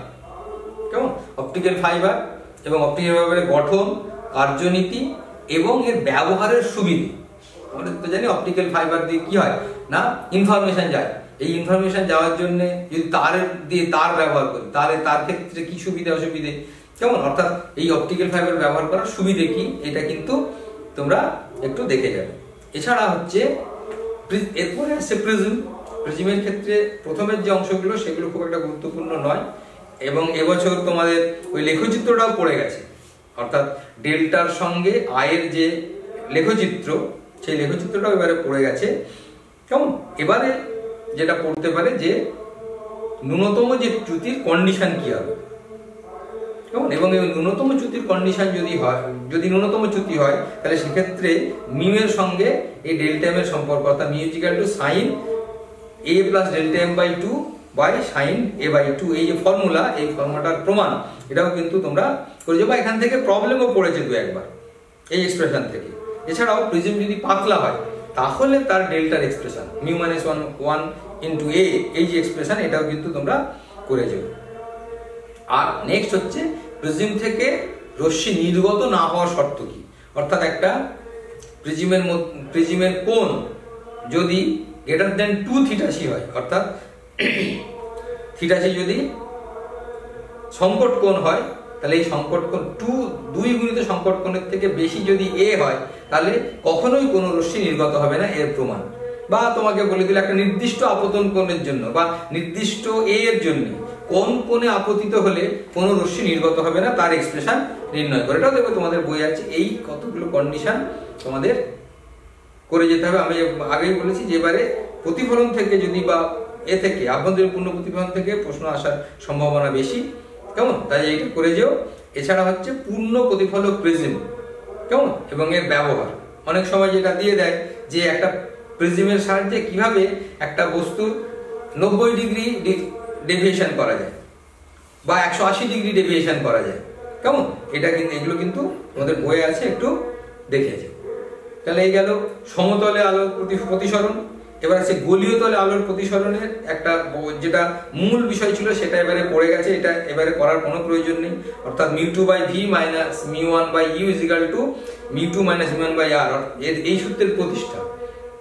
কেমন, অপটিক্যাল ফাইবার এবং অপটিক্যাল ফাইবারের গঠন, কার্যনীতি এবং এর ব্যবহারের সুবিধে। আমরা তো জানি অপটিক্যাল ফাইবার দিয়ে কি হয় না, ইনফরমেশন যায়। এই ইনফরমেশন যাওয়ার জন্য যদি তার ব্যবহার করি তাহলে তার ক্ষেত্রে কি সুবিধা অসুবিধে, কেমন, অর্থাৎ এই অপটিক্যাল ফাইবার ব্যবহার করার সুবিধে কি, এটা কিন্তু তোমরা একটু দেখে যাবে। এছাড়া হচ্ছে এরপরে আসছে প্রিজম। প্রিজমের ক্ষেত্রে প্রথমের যে অংশগুলো সেগুলো খুব একটা গুরুত্বপূর্ণ নয়, এবং এবছর তোমাদের ওই লেখচিত্রটাও পড়ে গেছে, অর্থাৎ ডেল্টার সঙ্গে আয়ের যে লেখচিত্র, সেই লেখচিত্রটাও এবারে পড়ে গেছে, কেমন। এবারে যেটা পড়তে পারে যে ন্যূনতম যে চ্যুতির কন্ডিশন কি হবে, কেমন, এবং এই ন্যূনতম চ্যুতির কন্ডিশন যদি ন্যূনতম চ্যুতি হয় তাহলে সেক্ষেত্রে মিউ এর সঙ্গে এই ডেল্টা এম এর সম্পর্ক, অর্থাৎ mu equal to sin a plus delta m/2 by sin a/2, এই যে ফর্মুলা, এই ফর্মুলাটার প্রমাণ এটাও কিন্তু তোমরা করে যাবে। এখান থেকে প্রবলেমও পড়েছে দু একবার এই এক্সপ্রেশন থেকে। এছাড়াও প্রিজম যদি পাতলা হয় তাহলে তার ডেল্টার এক্সপ্রেশন μ-1 ইন্টু a, এই যে এক্সপ্রেশন, এটাও কিন্তু তোমরা করে যাবে। আর নেক্সট হচ্ছে প্রিজম থেকে রশ্মি নির্গত না হওয়ার শর্ত কি, অর্থাৎ একটা প্রিজমের কোণ যদি গ্রেটার দেন 2θc হয়, অর্থাৎ θc যদি সংকট কোণ হয় তাহলে এই সংকট কোণ 2 গুণিত সংকট কোণের থেকে বেশি যদি a হয় তাহলে কখনোই কোনো রশ্মি নির্গত হবে না, এর প্রমাণ। বা তোমাকে বলে দিলে একটা নির্দিষ্ট আপতন কোণের জন্য বা নির্দিষ্ট a এর জন্য কোন কোণে আপতিত হলে কোনো রশ্মি নির্গত হবে না, তার এক্সপ্রেশন নির্ণয় করে। এটাও দেখবে তোমাদের বই আছে। এই কতগুলো কন্ডিশন তোমাদের করে যেতে হবে। আমি আগেই বলেছি যে এবারে প্রতিফলন থেকে যদি বা এ থেকে আভ্যন্তরীণ পূর্ণ প্রতিফলন থেকে প্রশ্ন আসার সম্ভাবনা বেশি, কেমন? তাই এইটা করে যেও। এছাড়া হচ্ছে পূর্ণ প্রতিফলক প্রিজম, কেমন, এবং এর ব্যবহার। অনেক সময় যেটা দিয়ে দেয় যে একটা প্রিজমের সাহায্যে কিভাবে একটা বস্তুর 90 ডিগ্রি ডেভিয়েশন করা যায় বা 180 ডিগ্রি ডেভিয়েশন করা যায়, কেমন? এটা কিন্তু এগুলো কিন্তু আমাদের বইয়ে আছে, একটু দেখেছে। তাহলে এই গেল সমতলে আলোর প্রতিসরণ। এবার আছে গোলীয় তলে আলোর প্রতিসরণের একটা যেটা মূল বিষয় ছিল সেটা এবারে পড়ে গেছে, এটা এবারে করার কোনো প্রয়োজন নেই। অর্থাৎ μ2/v minus μ1/u is equal two μ2 minus μ1/r, এই সূত্রের প্রতিষ্ঠা,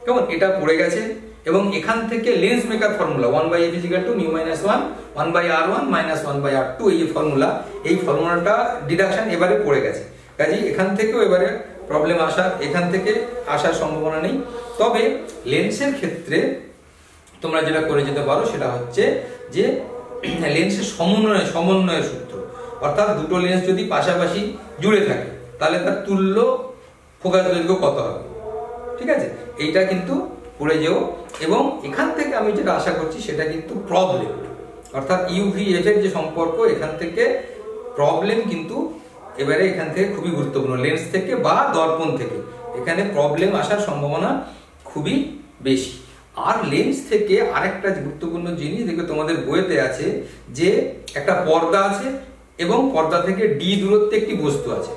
কেমন? এটা পড়ে গেছে। এবং এখান থেকে lens maker formula 1/f is equal to μ - 1 1/r1 - 1/r2, এই যে ফর্মুলা, এই ফর্মুলাটা ডিডাকশন এবারে পড়ে গেছে। কাজেই এখান থেকেও এবারে প্রবলেম এখান থেকে আসার সম্ভাবনা নেই। তবে লেন্সের ক্ষেত্রে তোমরা যেটা করে যেতে পারো সেটা হচ্ছে যে লেন্সের সমন্বয়ের সূত্র, অর্থাৎ দুটো লেন্স যদি পাশাপাশি জুড়ে থাকে তাহলে তার তুল্য ফোকাস দৈর্ঘ্য কত হবে, ঠিক আছে? এইটা কিন্তু পড়ে যেও। এবং এখান থেকে আমি যেটা আশা করছি সেটা কিন্তু প্রবলেম, অর্থাৎ ইউভিএফ এর যে সম্পর্ক, এখান থেকে প্রবলেম কিন্তু এবারে এখান থেকে খুবই গুরুত্বপূর্ণ, লেন্স থেকে বা দর্পণ থেকে এখানে প্রবলেম আসার সম্ভাবনা খুবই বেশি। আর লেন্স থেকে আরেকটা গুরুত্বপূর্ণ জিনিস দেখবে তোমাদের বইতে আছে যে একটা পর্দা আছে এবং পর্দা থেকে ডি দূরত্বে একটি বস্তু আছে।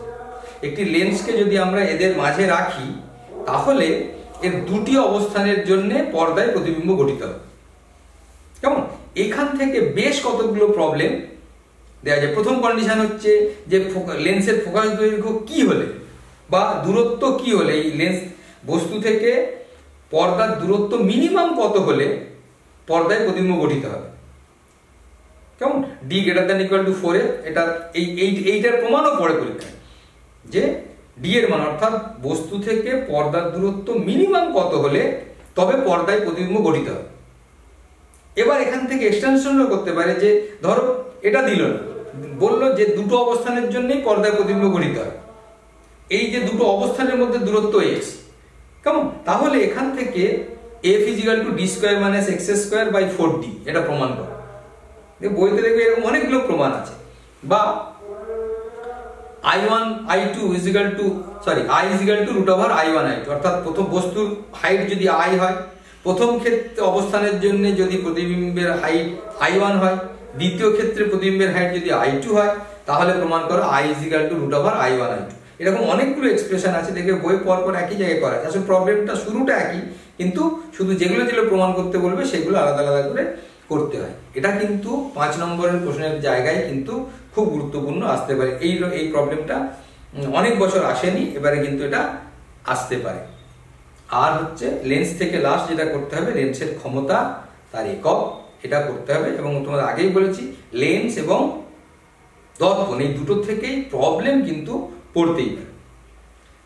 একটি লেন্সকে যদি আমরা এদের মাঝে রাখি তাহলে এর দুটি অবস্থানের জন্য পর্দায় প্রতিবিম্ব গঠিত হবে, কেমন? এখান থেকে বেশ কতগুলো প্রবলেম দেওয়া যায়। প্রথম কন্ডিশন হচ্ছে যে লেন্সের ফোকাস দৈর্ঘ্য কি হলে বা দূরত্ব কি হলে, এই লেন্স বস্তু থেকে পর্দার দূরত্ব মিনিমাম কত হলে পর্দায় প্রতিবিম্ব গঠিত হবে, কেমন? D greater than equal to 4 এ এটা এইটার প্রমাণও পড়ে পরীক্ষায় যে ডি এর মান, অর্থাৎ বস্তু থেকে পর্দার দূরত্ব মিনিমাম কত হলে তবে পর্দায় প্রতিবিম্ব গঠিত হবে। এবার এখান থেকে এক্সটেনশনও করতে পারে যে ধরো এটা দিল না, বললো যে দুটো অবস্থানের জন্যই পর্দায় প্রতিবিম্ব গঠিত হয়, এই যে দুটো অবস্থানের মধ্যে দূরত্ব x, কেমন? তাহলে এখান থেকে f equal to D square minus X square by 4d, এটা প্রমাণ করো। বইতে দেখবে এরকম অনেকগুলো প্রমাণ আছে। বা i1 i2 equal to i equal to root over i1 i2, অর্থাৎ প্রথম বস্তুর হাইট যদি i হয়, প্রথম ক্ষেত্রে অবস্থানের জন্য যদি প্রতিবিম্বের হাইট i1 হয়, দ্বিতীয় ক্ষেত্রে প্রতিবিম্বের হাইট যদি i2 হয়, তাহলে প্রমাণ করো i equal to root over i1 i2। এরকম অনেকগুলো এক্সপ্রেশন আছে, দেখবে বই পর একই জায়গায় করা আছে। আসলে প্রবলেমটা শুরুটা একই, কিন্তু শুধু যেগুলো প্রমাণ করতে বলবে সেগুলো আলাদা আলাদা করে করতে হয়। এটা কিন্তু 5 নম্বরের প্রশ্নের জায়গায় কিন্তু খুব গুরুত্বপূর্ণ আসতে পারে। এই প্রবলেমটা অনেক বছর আসেনি, এবারে কিন্তু এটা আসতে পারে। আর হচ্ছে লেন্স থেকে লাস্ট যেটা করতে হবে, লেন্সের ক্ষমতা, তার একক, এটা করতে হবে। এবং তোমাদের আগেই বলেছি লেন্স এবং দর্পণ এই দুটো থেকেই প্রবলেম কিন্তু পড়তেই পারে।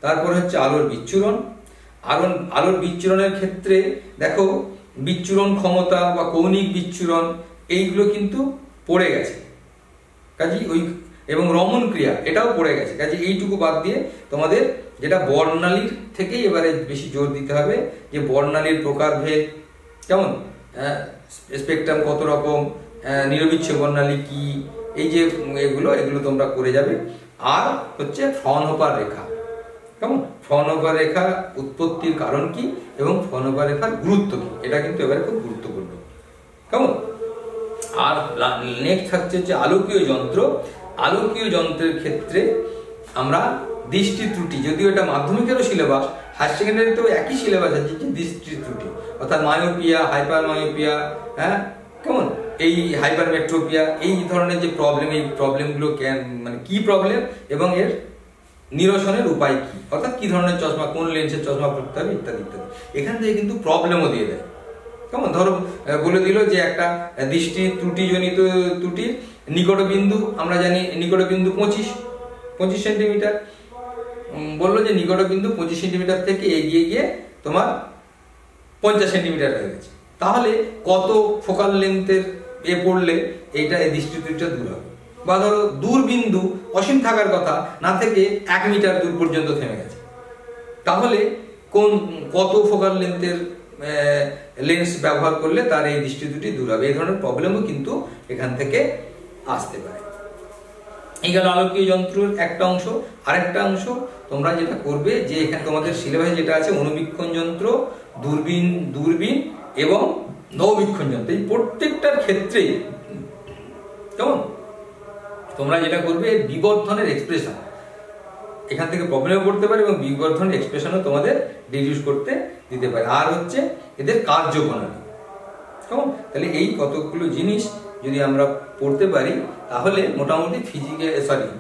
তারপর হচ্ছে আলোর বিচ্ছুরণ। আলোর বিচ্ছুরণের ক্ষেত্রে দেখো বিচ্ছুরণ ক্ষমতা বা কৌণিক বিচ্ছুরণ এইগুলো কিন্তু পড়ে গেছে, কাজেই এবং রমন ক্রিয়া এটাও পড়ে গেছে। কাজে এইটুকু বাদ দিয়ে তোমাদের যেটা বর্ণালীর থেকেই এবারে বেশি জোর দিতে হবে, যে বর্ণালীর প্রকারভেদ, কেমন, স্পেকট্রাম কত রকম, নিরবিচ্ছিন্ন বর্ণালী কি, এই যে এগুলো তোমরা করে যাবে। আর হচ্ছে ফ্রনহোফার রেখা, কেমন, ফ্রনহোফার রেখা উৎপত্তির কারণ কি এবং ফ্রনহোফার রেখার গুরুত্ব কি, এটা কিন্তু এবারে খুব গুরুত্বপূর্ণ, কেমন। আর নেক্সট থাকছে যে আলোকীয় যন্ত্র। আলোকীয় যন্ত্রের ক্ষেত্রে আমরা দৃষ্টি ত্রুটি, যদিও এটা মাধ্যমিকেরও সিলেবাস, হায়ার সেকেন্ডারিতেও একই সিলেবাস আছে, যে দৃষ্টি ত্রুটি অর্থাৎ মায়োপিয়া, হাইপার মায়োপিয়া, কেমন, এই হাইপারমেট্রোপিয়া, এই ধরনের যে প্রবলেম, এই প্রবলেমগুলো মানে কি প্রবলেম এবং এর নিরসনের উপায় কি, অর্থাৎ কি ধরনের চশমা, কোন লেন্সের চশমা পড়তে হবে ইত্যাদি ইত্যাদি। এখান থেকে কিন্তু প্রবলেমও দিয়ে দেয়, কেমন। ধরো বলে দিল যে একটা দৃষ্টি ত্রুটিজনিত ত্রুটির নিকটবিন্দু, আমরা জানি নিকটবিন্দু 25 সেন্টিমিটার, বললো যে নিকটবিন্দু 25 সেন্টিমিটার থেকে এগিয়ে গিয়ে তোমার 50 সেন্টিমিটার হয়ে গেছে, তাহলে কত ফোকাল লেন্থের পড়লে এইটা এই দৃষ্টি ত্রুটিটা দূর হবে। বা ধরো দূরবিন্দু অসীম থাকার কথা, না থেকে 1 মিটার দূর পর্যন্ত থেমে গেছে, তাহলে কত ফোকাল লেন্থের লেন্স ব্যবহার করলে তার এই দৃষ্টি ত্রুটি দূর হবে। এই ধরনের প্রবলেমও কিন্তু এখান থেকে আসতে পারে। এই গেল আলোকীয় যন্ত্রের একটা অংশ। আরেকটা অংশ তোমরা যেটা করবে, যে এখানে তোমাদের সিলেবাসে যেটা আছে অনুবীক্ষণ যন্ত্র, দূরবীন এবং নববীক্ষণ যন্ত্র, এই প্রত্যেকটার ক্ষেত্রে কেমন তোমরা যেটা করবে বিবর্ধনের এক্সপ্রেশন এখান থেকে প্রবলেমও পড়তে পারে এবং বিবর্ধনের এক্সপ্রেশনও তোমাদের ডিডিউস করতে দিতে পারে। আর হচ্ছে এদের কার্যপ্রণালী, কেমন? তাহলে এই কতগুলো জিনিস যদি আমরা পড়তে পারি তাহলে মোটামুটি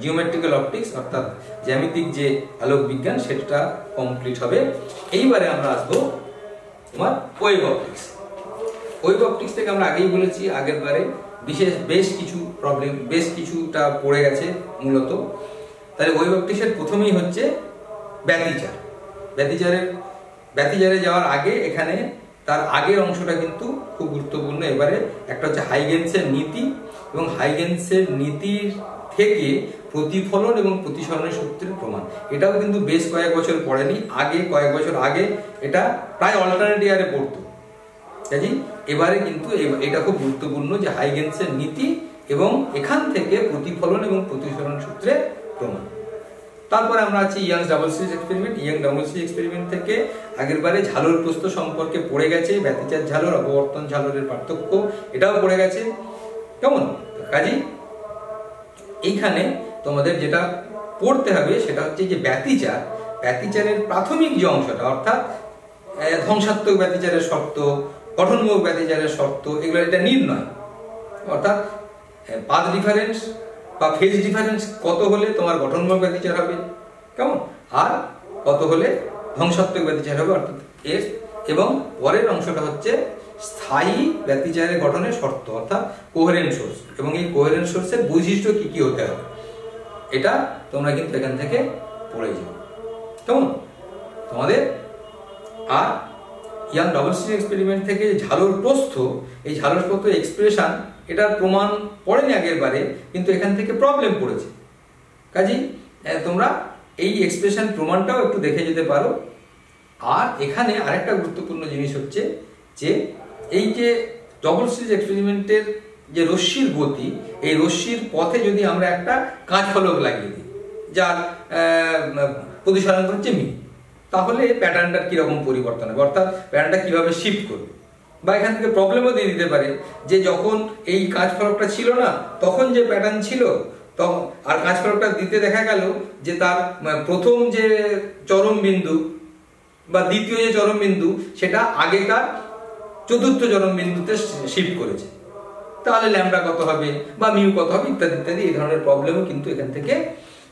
জিওমেট্রিক্যাল অপটিক্স অর্থাৎ জ্যামিতিক যে আলোক বিজ্ঞান সেটা কমপ্লিট হবে। এইবারে আমরা আসবো তোমার ওয়েভ অপটিক্স। ওয়েভ অপটিক্স থেকে আমরা আগেই বলেছি আগের বারে বেশ কিছুটা পড়ে গেছে মূলত। তাহলে ওয়েভ অপটিক্সের প্রথমেই হচ্ছে ব্যতিচার। ব্যতিচারে যাওয়ার আগে এখানে তার আগের অংশটা কিন্তু খুব গুরুত্বপূর্ণ। এবারে একটা হচ্ছে হাইগেন্সের নীতি, এবং হাইগেন্সের নীতির থেকে প্রতিফলন এবং প্রতিসরণের সূত্রের প্রমাণ। এটাও কিন্তু বেশ কয়েক বছর পড়েনি, কয়েক বছর আগে এটা প্রায় অল্টারনেট ইয়ারে পড়তো। কাজেই এবারে কিন্তু এটা খুব গুরুত্বপূর্ণ যে হাইগেন্সের নীতি এবং এখান থেকে প্রতিফলন এবং প্রতিসরণ সূত্রের প্রমাণ। তারপরে আমরা আছি youngs double slit experiment. Double slit experiment থেকে আগের বারে ঝালর প্রস্থ সম্পর্কে পড়ে গেছে, ব্যতিচার ঝালর অপবর্তন ঝালরের পার্থক্য এটাও পড়ে গেছে, কেমন? কাজেই এইখানে তোমাদের যেটা পড়তে হবে সেটা হচ্ছে যে ব্যতিচারের প্রাথমিক যে অংশটা অর্থাৎ ধ্বংসাত্মক ব্যতিচারের শর্ত, গঠনমূলক ব্যতিচারের শর্ত, এগুলো এটা নির্ণয়, অর্থাৎ পাথ ডিফারেন্স বা ফেজ ডিফারেন্স কত হলে তোমার গঠনমূলক ব্যতিচার হবে, কেমন? আর কত হলে ধ্বংসাত্মক ব্যতিচার হবে অর্থাৎ এস। এবং পরের অংশটা হচ্ছে স্থায়ী ব্যতিচারের গঠনের শর্ত অর্থাৎ কোহেরেন্ট সোর্স, এবং এই কোহেরেন্ট সোর্সের বৈশিষ্ট্য কি কি হতে হবে এটা তোমরা কিন্তু এখান থেকে পড়ে যাও, কেমন তোমাদের। আর ইয়াং ডাবল স্লিট এক্সপেরিমেন্ট থেকে ঝালর প্রস্থ, এই ঝালর প্রস্থ এক্সপ্রেশন এটার প্রমাণ পড়েনি আগের বারে, কিন্তু এখান থেকে প্রবলেম পড়েছে। কাজেই তোমরা এই এক্সপ্রেশন প্রমাণটাও একটু দেখে যেতে পারো। আর এখানে আরেকটা গুরুত্বপূর্ণ জিনিস হচ্ছে যে এই যে ডাবল স্লিট এক্সপেরিমেন্টের যে রশ্মির গতি, এই রশ্মির পথে যদি আমরা একটা কাঁচ ফলক লাগিয়ে দিই যার প্রতিসরণ হচ্ছে মি, তাহলে প্যাটার্নটার কিরকম পরিবর্তন হবে অর্থাৎ প্যাটার্নটা কিভাবে শিফট করবে। বা এখান থেকে প্রবলেমও দিয়ে দিতে পারে যে যখন এই কাঁচ ফলকটা ছিল না তখন যে প্যাটার্ন ছিল, তখন আর কাঁচ ফলকটা দিতে দেখা গেল যে তার প্রথম যে চরম বিন্দু বা দ্বিতীয় যে চরম বিন্দু সেটা আগেকার চতুর্থ চরম বিন্দুতে শিফট করেছে, তাহলে ল্যামডা কত হবে বা মিউ কত হবে ইত্যাদি ইত্যাদি। এই ধরনের প্রবলেমও কিন্তু এখান থেকে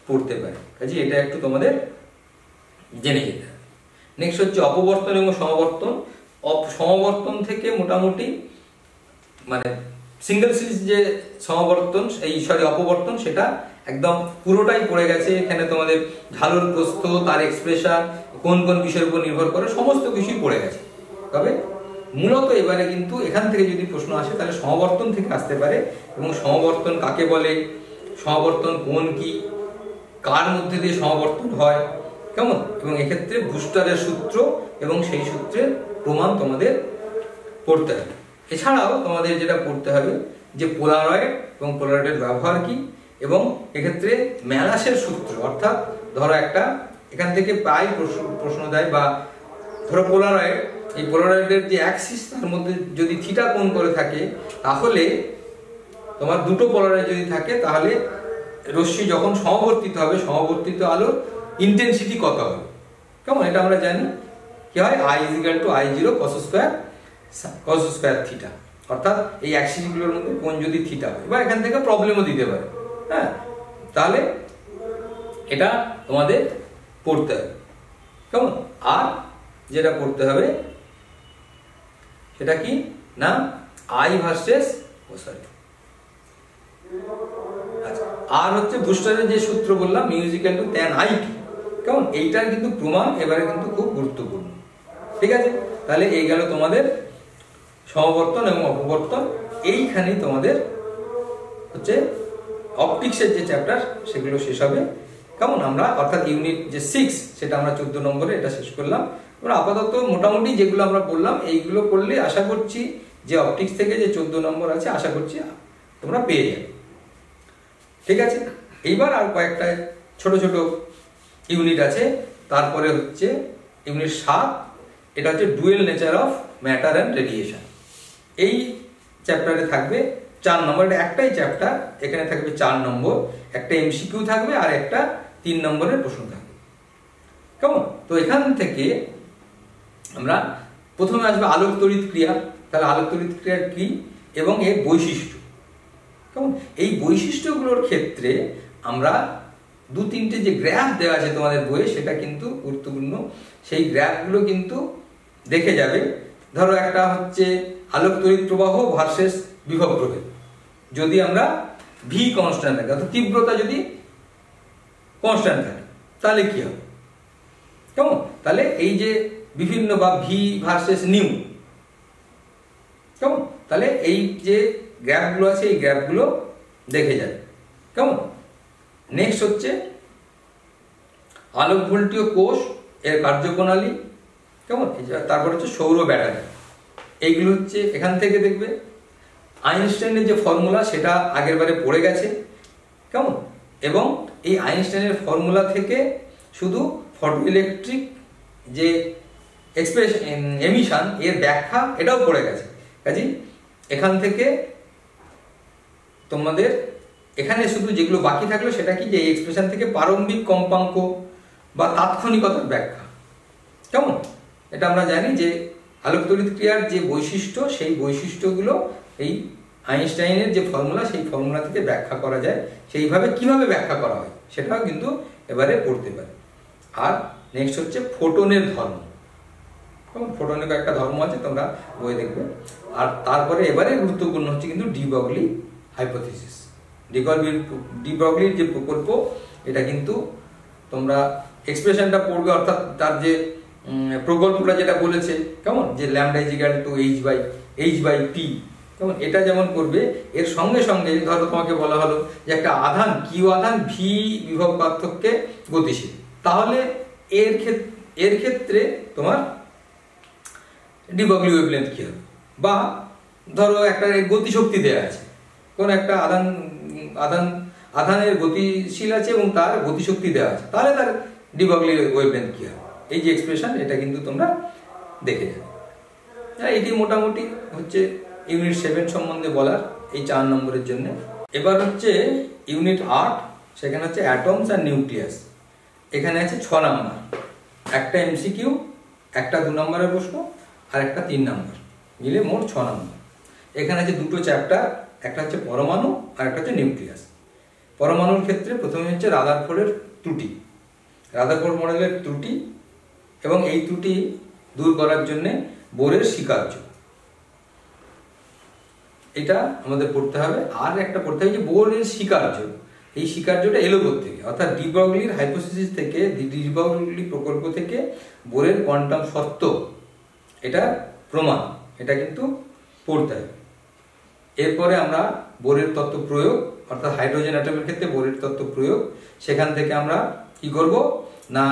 পড়তে পারে। কাজে এটা একটু তোমাদের জেনে যেতে হবে। নেক্সট হচ্ছে অপবর্তন এবং সমাবর্তন। সমাবর্তন থেকে মোটামুটি মানে সিঙ্গেল সিরিজ যে সমাবর্তন অপবর্তন সেটা একদম পুরোটাই পড়ে গেছে। এখানে তোমাদের ঝালর প্রস্থ, তার এক্সপ্রেশন, কোন কোন বিষয়ের উপর নির্ভর করে সমস্ত কিছুই পড়ে গেছে। তবে মূলত এবারে কিন্তু এখান থেকে যদি প্রশ্ন আসে তাহলে সমাবর্তন থেকে আসতে পারে, এবং সমাবর্তন কাকে বলে, সমাবর্তন কোন কি, কার মধ্যে দিয়ে সমাবর্তন হয়, কেমন, এবং এক্ষেত্রে বুস্টারের সূত্র এবং সেই সূত্রের প্রমাণ তোমাদের পড়তে হবে। এছাড়াও তোমাদের যেটা পড়তে হবে যে পোলারয়েড এবং পোলারয়েডের ব্যবহার কি, এবং এক্ষেত্রে ম্যালাসের সূত্র অর্থাৎ ধরো একটা এখান থেকে প্রায় প্রশ্ন দেয়, বা ধরো পোলারয়েড, এই পোলারয়েডের যে অ্যাক্সিস তার মধ্যে যদি থিটা কোণ করে থাকে তাহলে তোমার দুটো পোলারয়েড যদি থাকে তাহলে রশ্মি যখন সমবর্তিত হবে সমবর্তিত আলোর ইন্টেন্সিটি কত হবে, কেমন? এটা আমরা জানি কি হয় I = I0 cos square theta, অর্থাৎ এই অ্যাক্সিসগুলোর মধ্যে কোণ যদি থিটা হয়, বা এখান থেকে প্রবলেমও দিতে পারে। হ্যাঁ, তাহলে এটা তোমাদের পড়তে হবে, কেমন? আর যেটা পড়তে হবে সেটা কি না I ভার্সেস আর হচ্ছে বুস্টারের যে সূত্র বললাম মিউজিক্যাল টু tan IT, কেমন? এইটার কিন্তু প্রমাণ এবারে কিন্তু খুব গুরুত্বপূর্ণ। ঠিক আছে, তাহলে এই গেল তোমাদের সমবর্তন এবং অপবর্তন। এইখানে তোমাদের হচ্ছে অপটিক্সের যে চ্যাপ্টার সেগুলো শেষ হবে, কেমন? আমরা অর্থাৎ ইউনিট যে 6 সেটা আমরা 14 নম্বরে এটা শেষ করলাম। আমরা আপাতত মোটামুটি যেগুলো আমরা বললাম এইগুলো করলে আশা করছি যে অপটিক্স থেকে যে 14 নম্বর আছে আশা করছি তোমরা পেয়ে যাবে। ঠিক আছে, এইবার আর কয়েকটা ছোট ছোট ইউনিট আছে। তারপরে হচ্ছে ইউনিট 7, এটা হচ্ছে dual nature of matter and radiation. এই চ্যাপ্টারে থাকবে 4 নম্বর, এটা একটাই চ্যাপ্টার, এখানে থাকবে 4 নম্বর, একটা এমসিকিউ থাকবে আর একটা 3 নম্বরের প্রশ্ন থাকবে। কেমন? তো এখান থেকে আমরা প্রথমে আসবে আলোক তড়িৎ ক্রিয়া। তাহলে আলোক তড়িৎ ক্রিয়া কি এবং এর বৈশিষ্ট্য কেমন, এই বৈশিষ্ট্যগুলোর ক্ষেত্রে আমরা 2-3টে যে গ্রাফ দেওয়া আছে তোমাদের বইয়ে সেটা কিন্তু গুরুত্বপূর্ণ, সেই গ্রাফগুলো কিন্তু দেখে যাবে। ধরো একটা হচ্ছে আলোক তড়িৎ প্রবাহ ভার্সেস বিভব প্রভেদ। যদি আমরা ভি কনস্ট্যান্ট থাকে অর্থাৎ তীব্রতা যদি কনস্ট্যান্ট থাকে তাহলে কি হবে কেমন, তাহলে এই যে বিভিন্ন বা ভি ভার্সেস নিউ কেমন, তাহলে এই যে গ্রাফগুলো আছে এই গ্রাফগুলো দেখে যাবে কেমন। নেক্সট হচ্ছে আলোক ভোল্টীয় কোষ এর কার্যপ্রণালী কেমন, তারপর হচ্ছে সৌর ব্যাটারি, এইগুলো হচ্ছে এখান থেকে দেখবে। আইনস্টাইনের যে ফর্মুলা সেটা আগের বারে পড়ে গেছে কেমন, এবং এই আইনস্টাইনের ফর্মুলা থেকে শুধু ফটো ইলেকট্রিক যে এক্সপ্রেশন এমিশন এর ব্যাখ্যা এটাও পড়ে গেছে। কাজেই এখান থেকে তোমাদের এখানে শুধু যেগুলো বাকি থাকলো সেটা কি, যে এই এক্সপ্রেশন থেকে প্রারম্ভিক কম্পাঙ্ক বা তাৎক্ষণিকতার ব্যাখ্যা কেমন। এটা আমরা জানি যে আলোক তড়িৎ ক্রিয়ার যে বৈশিষ্ট্য সেই বৈশিষ্ট্যগুলো এই আইনস্টাইনের যে ফর্মুলা সেই ফর্মুলা থেকে ব্যাখ্যা করা যায়, সেইভাবে কিভাবে ব্যাখ্যা করা হয় সেটাও কিন্তু এবারে পড়তে পারে। আর নেক্সট হচ্ছে ফোটনের ধর্ম, ফোটনের একটা ধর্ম আছে তোমরা বই দেখবে। আর তারপরে এবারে গুরুত্বপূর্ণ হচ্ছে কিন্তু ডি ব্রগলি হাইপোথিসিস, ডি ব্রগলির যে প্রকল্প এটা কিন্তু তোমরা এক্সপ্রেশনটা পড়বে, অর্থাৎ তার যে প্রকল্পটা যেটা বলেছে কেমন, যে lambda is equal to H by P কেমন, এটা যেমন করবে এর সঙ্গে সঙ্গে ধরো তোমাকে বলা হলো যে একটা আধান কিউ আধান ভি বিভব পার্থক্যে গতিশীল, তাহলে এর ক্ষেত্রে তোমার ডি ব্রগলি ওয়েভলেন্থ কি হবে। বা ধরো একটা গতিশক্তি দেওয়া আছে, কোন একটা আধানের গতিশীল আছে এবং তার গতিশক্তি দেওয়া আছে, তাহলে তার ডি ব্রগলি ওয়েভলেন্থ কি হবে। এই যে এক্সপ্রেশন এটা কিন্তু তোমরা দেখে যাবে। এটি মোটামুটি হচ্ছে ইউনিট 7 সম্বন্ধে বলার এই 4 নম্বরের জন্য। এবার হচ্ছে ইউনিট 8, সেখানে হচ্ছে অ্যাটমস আর নিউক্লিয়াস। এখানে আছে 6 নম্বর, একটা এমসিকিউ, একটা 2 নম্বরের প্রশ্ন আর একটা 3 নম্বর, মিলে মোট 6 নম্বর। এখানে আছে 2টো চ্যাপ্টার, একটা হচ্ছে পরমাণু আর একটা হচ্ছে নিউক্লিয়াস। পরমাণুর ক্ষেত্রে প্রথমে হচ্ছে রাদারফোর্ডের ত্রুটি, রাদারফোর্ড মডেলের ত্রুটি এবং এই ত্রুটি দূর করার জন্য বোরের স্বীকার্য, এটা আমাদের পড়তে হবে। আর একটা পড়তে হবে যে বোরের স্বীকার্য, এই স্বীকার্যটা এলো থেকে, অর্থাৎ ডি ব্রগলির হাইপোথিসিস থেকে, ডি ব্রগলি প্রকল্প থেকে বোরের কোয়ান্টাম শর্ত, এটা প্রমাণ, এটা কিন্তু পড়তে হবে। এরপরে আমরা বোরের তত্ত্ব প্রয়োগ, অর্থাৎ হাইড্রোজেন অ্যাটমের ক্ষেত্রে বোরের তত্ত্ব প্রয়োগ, সেখান থেকে আমরা কি করব না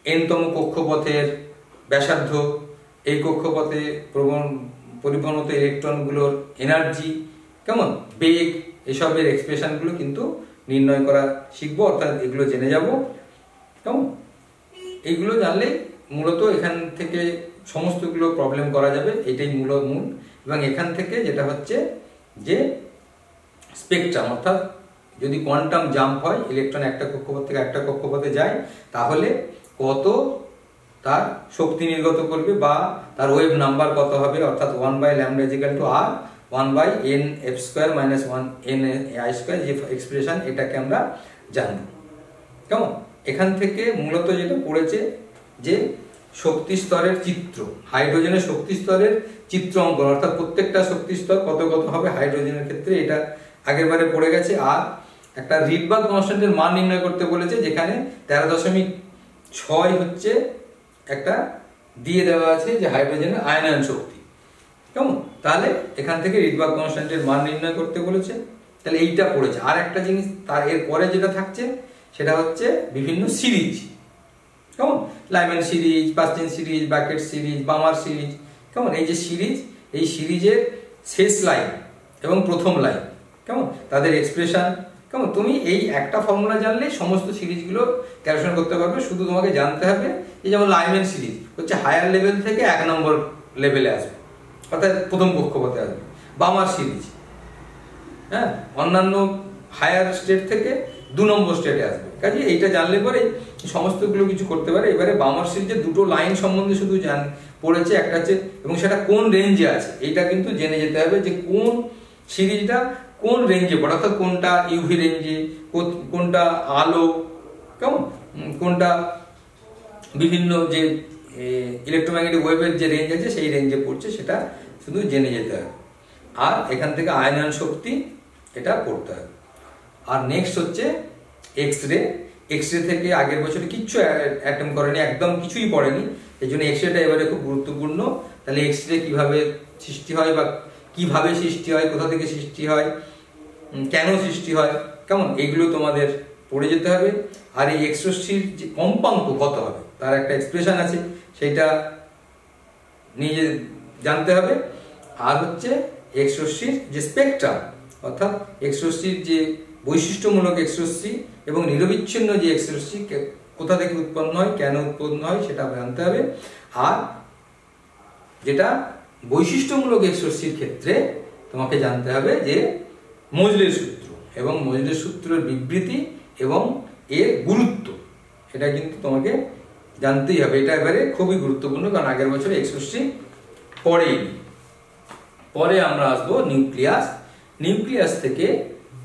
এনতম কক্ষপথের ব্যাসার্ধ, এই কক্ষপথে পরিবহনত ইলেকট্রনগুলোর এনার্জি কেমন, বেগ, এসবের এক্সপ্রেশনগুলো কিন্তু নির্ণয় করা শিখবো, অর্থাৎ এগুলো জেনে যাব কেমন। এইগুলো জানলেই মূলত এখান থেকে সমস্তগুলো প্রবলেম করা যাবে, এটাই মূল। এবং এখান থেকে যেটা হচ্ছে যে স্পেকট্রাম, অর্থাৎ যদি কোয়ান্টাম জাম্প হয়, ইলেকট্রন একটা কক্ষপথ থেকে একটা কক্ষপথে যায়, তাহলে কত তার শক্তি নির্গত করবে বা তার ওয়েভ নাম্বার কত হবে, অর্থাৎ 1/λ=r 1/n(f²-1 ni²) যে এক্সপ্রেশন, এটাকে আমরা জানব কেমন। এখান থেকে মূলত যেটা পড়েছে যে শক্তি স্তরের চিত্র, হাইড্রোজেনের শক্তি স্তরের চিত্র অঙ্কন, অর্থাৎ প্রত্যেকটা শক্তি স্তর কত কত হবে হাইড্রোজেনের ক্ষেত্রে, এটা আগের বারে পড়ে গেছে। আর একটা রিডবার্গ কনস্ট্যান্টের মান নির্ণয় করতে বলেছে, যেখানে 13.6 হচ্ছে একটা দিয়ে দেওয়া আছে যে হাইড্রোজেনের আয়নায়ন শক্তি কেমন, তাহলে এখান থেকে রিডবার্গ কনস্ট্যান্টের মান নির্ণয় করতে বলেছে, তাহলে এইটা পড়েছে। আর একটা জিনিস তার এর পরে যেটা থাকছে সেটা হচ্ছে বিভিন্ন সিরিজ, কেমন, লাইম্যান সিরিজ, বাস্টিন series, Brackett series, Balmer series, কেমন, এই যে সিরিজ, এই সিরিজের শেষ লাইন এবং প্রথম লাইন, কেমন, তাদের এক্সপ্রেশন, কেমন, তুমি এই একটা ফর্মুলা জানলে সমস্ত সিরিজগুলো ক্যালকুলেশন করতে পারবে। শুধু তোমাকে জানতে হবে যে যেমন লাইম্যান সিরিজ হচ্ছে হায়ার লেভেল থেকে 1 নম্বর লেভেলে আসবে, অর্থাৎ প্রথম কক্ষপথে আসবে। বামার সিরিজ, হ্যাঁ, অন্যান্য হায়ার স্টেট থেকে 2 নম্বর স্টেটে আসবে। কাজে এইটা জানলে পরে সমস্তগুলো কিছু করতে পারে। এবারে বামার সিরিজের 2টো লাইন সম্বন্ধে শুধু পড়েছে, একটা হচ্ছে এবং সেটা কোন রেঞ্জে আছে এইটা কিন্তু জেনে যেতে হবে, যে কোন সিরিজটা কোন রেঞ্জে পড়ে, অর্থাৎ কোনটা ইউভি রেঞ্জে, কোনটা আলো, কেমন, কোনটা বিভিন্ন যে ইলেকট্রোম্যাগনেটিক ওয়েভের যে রেঞ্জ আছে সেই রেঞ্জে পড়ছে, সেটা শুধু জেনে যেতে হবে। আর এখান থেকে আয়নন শক্তি এটা পড়তে হবে। আর নেক্সট হচ্ছে এক্সরে। এক্সরে থেকে আগের বছরে কিচ্ছু অ্যাটেম্প করেনি, একদম কিছুই পড়েনি, এই জন্য এক্সরেটা এবারে খুব গুরুত্বপূর্ণ। তাহলে এক্সরে কিভাবে সৃষ্টি হয় বা কিভাবে সৃষ্টি হয়, কোথা থেকে সৃষ্টি হয়, কেন সৃষ্টি হয়, কেমন, এগুলো তোমাদের পড়ে যেতে হবে। আর এই এক্সরশ্মির যে কম্পাঙ্ক কত হবে তার একটা এক্সপ্রেশন আছে, সেইটা নিয়ে জানতে হবে। আর হচ্ছে এক্সরশ্মির যে স্পেকট্রাম, অর্থাৎ এক্সরশ্মির যে বৈশিষ্ট্যমূলক এক্সরশ্মি এবং নিরবিচ্ছিন্ন যে এক্সরশ্মি কোথা থেকে উৎপন্ন হয়, কেন উৎপন্ন হয় সেটা জানতে হবে। আর যেটা বৈশিষ্ট্যমূলক এক্সরশ্মির ক্ষেত্রে তোমাকে জানতে হবে যে মোজলের সূত্র এবং মোজলের সূত্রের বিবৃতি এবং এর গুরুত্ব, এটা কিন্তু তোমাকে জানতেই হবে। এটা এবারে খুবই গুরুত্বপূর্ণ, কারণ আগের বছরে এক্সরশ্মি পড়েইনি। পরে আমরা আসবো নিউক্লিয়াস। নিউক্লিয়াস থেকে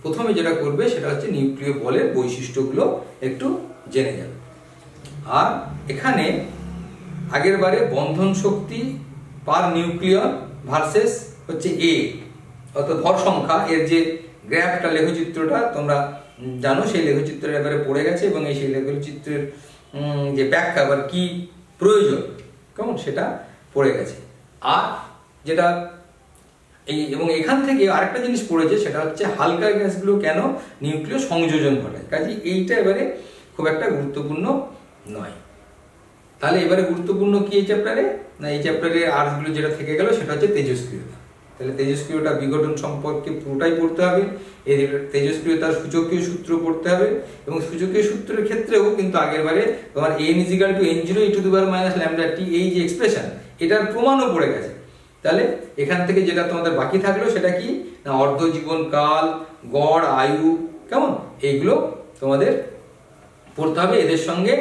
প্রথমে যেটা করবে সেটা হচ্ছে নিউক্লিয় বলের বৈশিষ্ট্যগুলো একটু জেনে যাবে। আর এখানে আগের বারে বন্ধন শক্তি পার নিউক্লিয়ন ভার্সেস হচ্ছে এ, অর্থাৎ ভর সংখ্যা, এর যে গ্রাফটা, লেখচিত্রটা তোমরা জানো, সেই লেখচিত্রের এবারে পড়ে গেছে এবং এই সেই লেখচিত্রের যে ব্যাখ্যা আবার কি প্রয়োজন, কেমন, সেটা পড়ে গেছে। আর যেটা এবং এখান থেকে আরেকটা জিনিস পড়েছে, সেটা হচ্ছে হালকা গ্যাসগুলো কেন নিউক্লিয় সংযোজন ঘটায়। কাজে এইটা এবারে খুব একটা গুরুত্বপূর্ণ নয়। তাহলে এবারে গুরুত্বপূর্ণ কি এই চ্যাপ্টারে, না এই চ্যাপ্টারে আর্টসগুলো যেটা থেকে গেল সেটা হচ্ছে তেজস্ক্রিয়তা। তাহলে তেজস্ক্রিয়তা বিঘটন সম্পর্কে পুরোটাই পড়তে হবে, এই তেজস্ক্রিয়তার সূচকীয় সূত্র পড়তে হবে এবং সূচকীয় সূত্রের ক্ষেত্রেও কিন্তু আগের বারে তোমার n=n0e⁻λt এই যে এক্সপ্রেশন, এটার প্রমাণও পড়ে গেছে। তাহলে এখান থেকে যেটা তোমাদের বাকি থাকলো সেটা কি, না অর্ধ জীবন কাল, গড় আয়ু, কেমন, এইগুলো তোমাদের পড়তে হবে। এদের সঙ্গে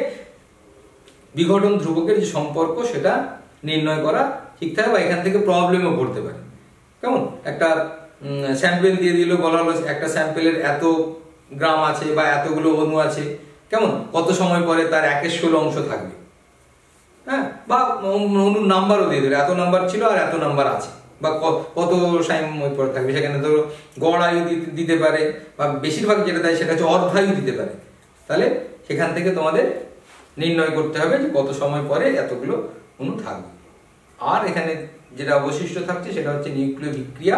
বিঘটন ধ্রুবকের যে সম্পর্ক সেটা নির্ণয় করা শিখতে হবে। এখান থেকে প্রবলেমও পড়তে পারে, কেমন, একটা স্যাম্পেল দিয়ে দিল, বলা হলো একটা স্যাম্পেলের এত গ্রাম আছে বা এতগুলো অণু আছে, কেমন, কত সময় পরে তার 1/16 অংশ থাকবে, হ্যাঁ, বা অণুর নাম্বারও দিয়ে দিল, এত নাম্বার ছিল আর এত নাম্বার আছে, বা কত সময় পরে থাকবে। সেখানে ধরো গড় আয়ু দিতে পারে, বা বেশিরভাগ যেটা দেয় সেটা হচ্ছে অর্ধায়ু দিতে পারে। তাহলে সেখান থেকে তোমাদের নির্ণয় করতে হবে যে কত সময় পরে এতগুলো অণু থাকবে। আর এখানে যেটা অবশিষ্ট থাকছে সেটা হচ্ছে নিউক্লিয় বিক্রিয়া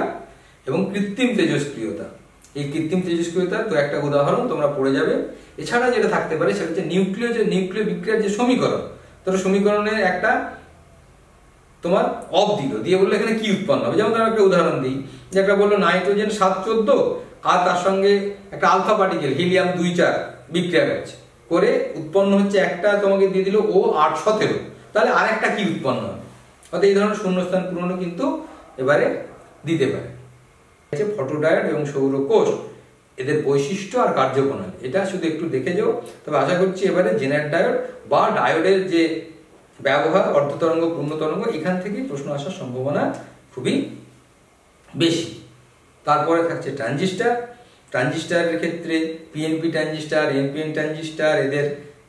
এবং কৃত্রিম তেজস্ক্রিয়তা। এই কৃত্রিম তেজস্ক্রিয়তার তো একটা উদাহরণ তোমরা পড়ে যাবে। এছাড়া যেটা থাকতে পারে সেটা হচ্ছে নিউক্লিয় বিক্রিয়ার যে সমীকরণ, তোর সমীকরণের একটা তোমার অফ দিয়ে বললো এখানে কি উৎপন্ন হবে। যেমন আমি একটা উদাহরণ দিই, যে একটা বললো নাইট্রোজেন 714 আর তার সঙ্গে একটা আলফা পার্টিকেল হিলিয়াম 2-4 বিক্রিয়া করছে, করে উৎপন্ন হচ্ছে একটা, তোমাকে দিয়ে দিল ও 817, তাহলে আরেকটা কি উৎপন্ন হবে। অর্থাৎ এই ধরনের শূন্যস্থান পূরণও কিন্তু এবারে দিতে পারে। ফটোডায়োড এবং সৌরকোষ, এদের বৈশিষ্ট্য আর কার্যপ্রণালী এটা শুধু একটু দেখে যাও। তবে আশা করছি এবারে জেনারেল ডায়োড বা ডায়োডের যে ব্যবহার, অর্ধতরঙ্গ, পূর্ণ তরঙ্গ, এখান থেকে প্রশ্ন আসার সম্ভাবনা খুবই বেশি। তারপরে থাকছে ট্রানজিস্টারের ক্ষেত্রে পিএনপি ট্রানজিস্টার, এনপিএন ট্রানজিস্টার, এদের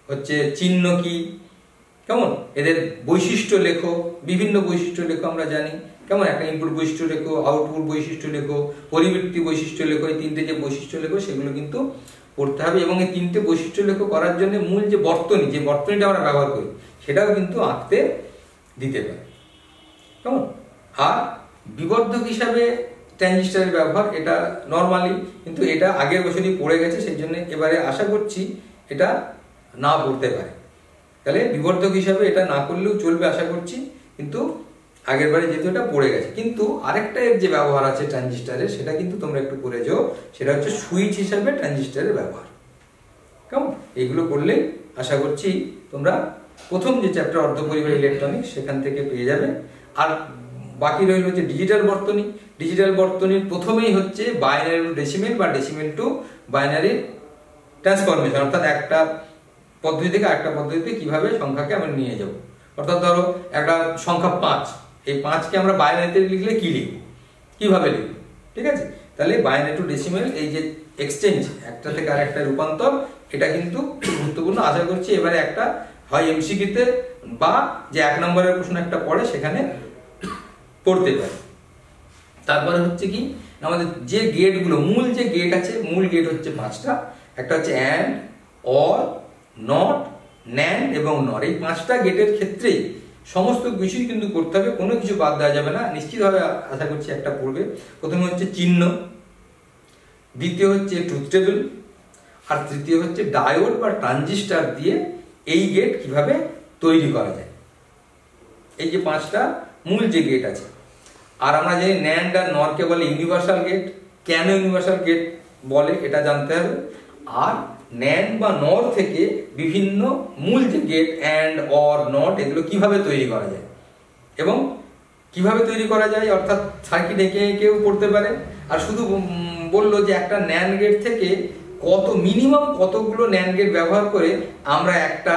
হচ্ছে চিহ্ন কি, কেমন, এদের বৈশিষ্ট্য লেখো, বিভিন্ন বৈশিষ্ট্য লেখো, আমরা জানি, কেমন, একটা ইনপুট বৈশিষ্ট্য লেখো, আউটপুট বৈশিষ্ট্য লেখো, পরিবৃত্তি বৈশিষ্ট্য লেখো, এই তিনটে যে বৈশিষ্ট্য লেখো সেগুলো কিন্তু পড়তে হবে। এবং এই তিনটে বৈশিষ্ট্য লেখো করার জন্য মূল যে বর্তনীটা আমরা ব্যবহার করি সেটাও কিন্তু আঁকতে দিতে পারে, কেমন। আর বিবর্ধক হিসাবে ট্রানজিস্টারের ব্যবহার এটা নর্মালি, কিন্তু এটা আগের বছরই পড়ে গেছে, সেই জন্য এবারে আশা করছি এটা না পড়তে পারে। তাহলে বিবর্ধক হিসাবে এটা না করলেও চলবে আশা করছি, কিন্তু আগের বারে যেহেতু এটা পড়ে গেছে। কিন্তু আরেকটা এর যে ব্যবহার আছে ট্রানজিস্টারের, সেটা কিন্তু তোমরা একটু করে যাও, সেটা হচ্ছে সুইচ হিসাবে ট্রানজিস্টারের ব্যবহার। কেমন? এইগুলো করলেই আশা করছি তোমরা প্রথম যে চ্যাপ্টার অর্ধপরিবাহী ইলেকট্রনিক্স সেখান থেকে পেয়ে যাবে। আর বাকি রইল যে ডিজিটাল বর্তনী। ডিজিটাল বর্তনীর প্রথমেই হচ্ছে বাইনারি টু ডেসিমেল বা ডেসিমেল টু বাইনারি ট্রান্সফরমেশন, অর্থাৎ একটা পদ্ধতি থেকে আরেকটা পদ্ধতিতে কিভাবে সংখ্যাকে আমরা নিয়ে যাব। অর্থাৎ ধরো একটা সংখ্যা 5, এই 5কে আমরা বাইনারিতে লিখলে কি লিখব, কিভাবে লিখব, ঠিক আছে? তাহলে বাইনারি টু ডেসিমেল, এই যে এক্সচেঞ্জ, একটা থেকে আরেকটা রূপান্তর, এটা কিন্তু গুরুত্বপূর্ণ। আশা করছি এবারে একটা হয় এমসিকিউতে বা যে 1 নম্বরের প্রশ্ন একটা পড়ে সেখানে পড়তে পারে। তারপরে হচ্ছে কি, আমাদের যে গেটগুলো, মূল যে গেট আছে, মূল গেট হচ্ছে 5টা। একটা হচ্ছে অ্যান্ড, অর, নট, ন্যান্ড এবং নর। এই 5টা গেটের ক্ষেত্রে সমস্ত কিছুই কিন্তু করতে হবে, কোনো কিছু বাদ দেওয়া যাবে না। নিশ্চিতভাবে আশা করছি একটা পড়বে। প্রথমে হচ্ছে চিহ্ন, দ্বিতীয় হচ্ছে ট্রুথ টেবিল, আর তৃতীয় হচ্ছে ডায়োড বা ট্রানজিস্টার দিয়ে এই গেট কিভাবে তৈরি করা যায়। এই যে 5টা মূল যে গেট আছে। আর আমরা জানি ন্যান্ড আর নরকে বলে ইউনিভার্সাল গেট। কেন ইউনিভার্সাল গেট বলে এটা জানতে হবে। আর ন্যান্ড বা নর থেকে বিভিন্ন মূল যে গেট অ্যান্ড, অর, নট, এগুলো কিভাবে তৈরি করা যায় এবং কিভাবে তৈরি করা যায়, অর্থাৎ সার্কিট এঁকে কেউ পড়তে পারে। আর শুধু বললো যে একটা ন্যান্ড গেট থেকে মিনিমাম কতগুলো ন্যান্ড গেট ব্যবহার করে আমরা একটা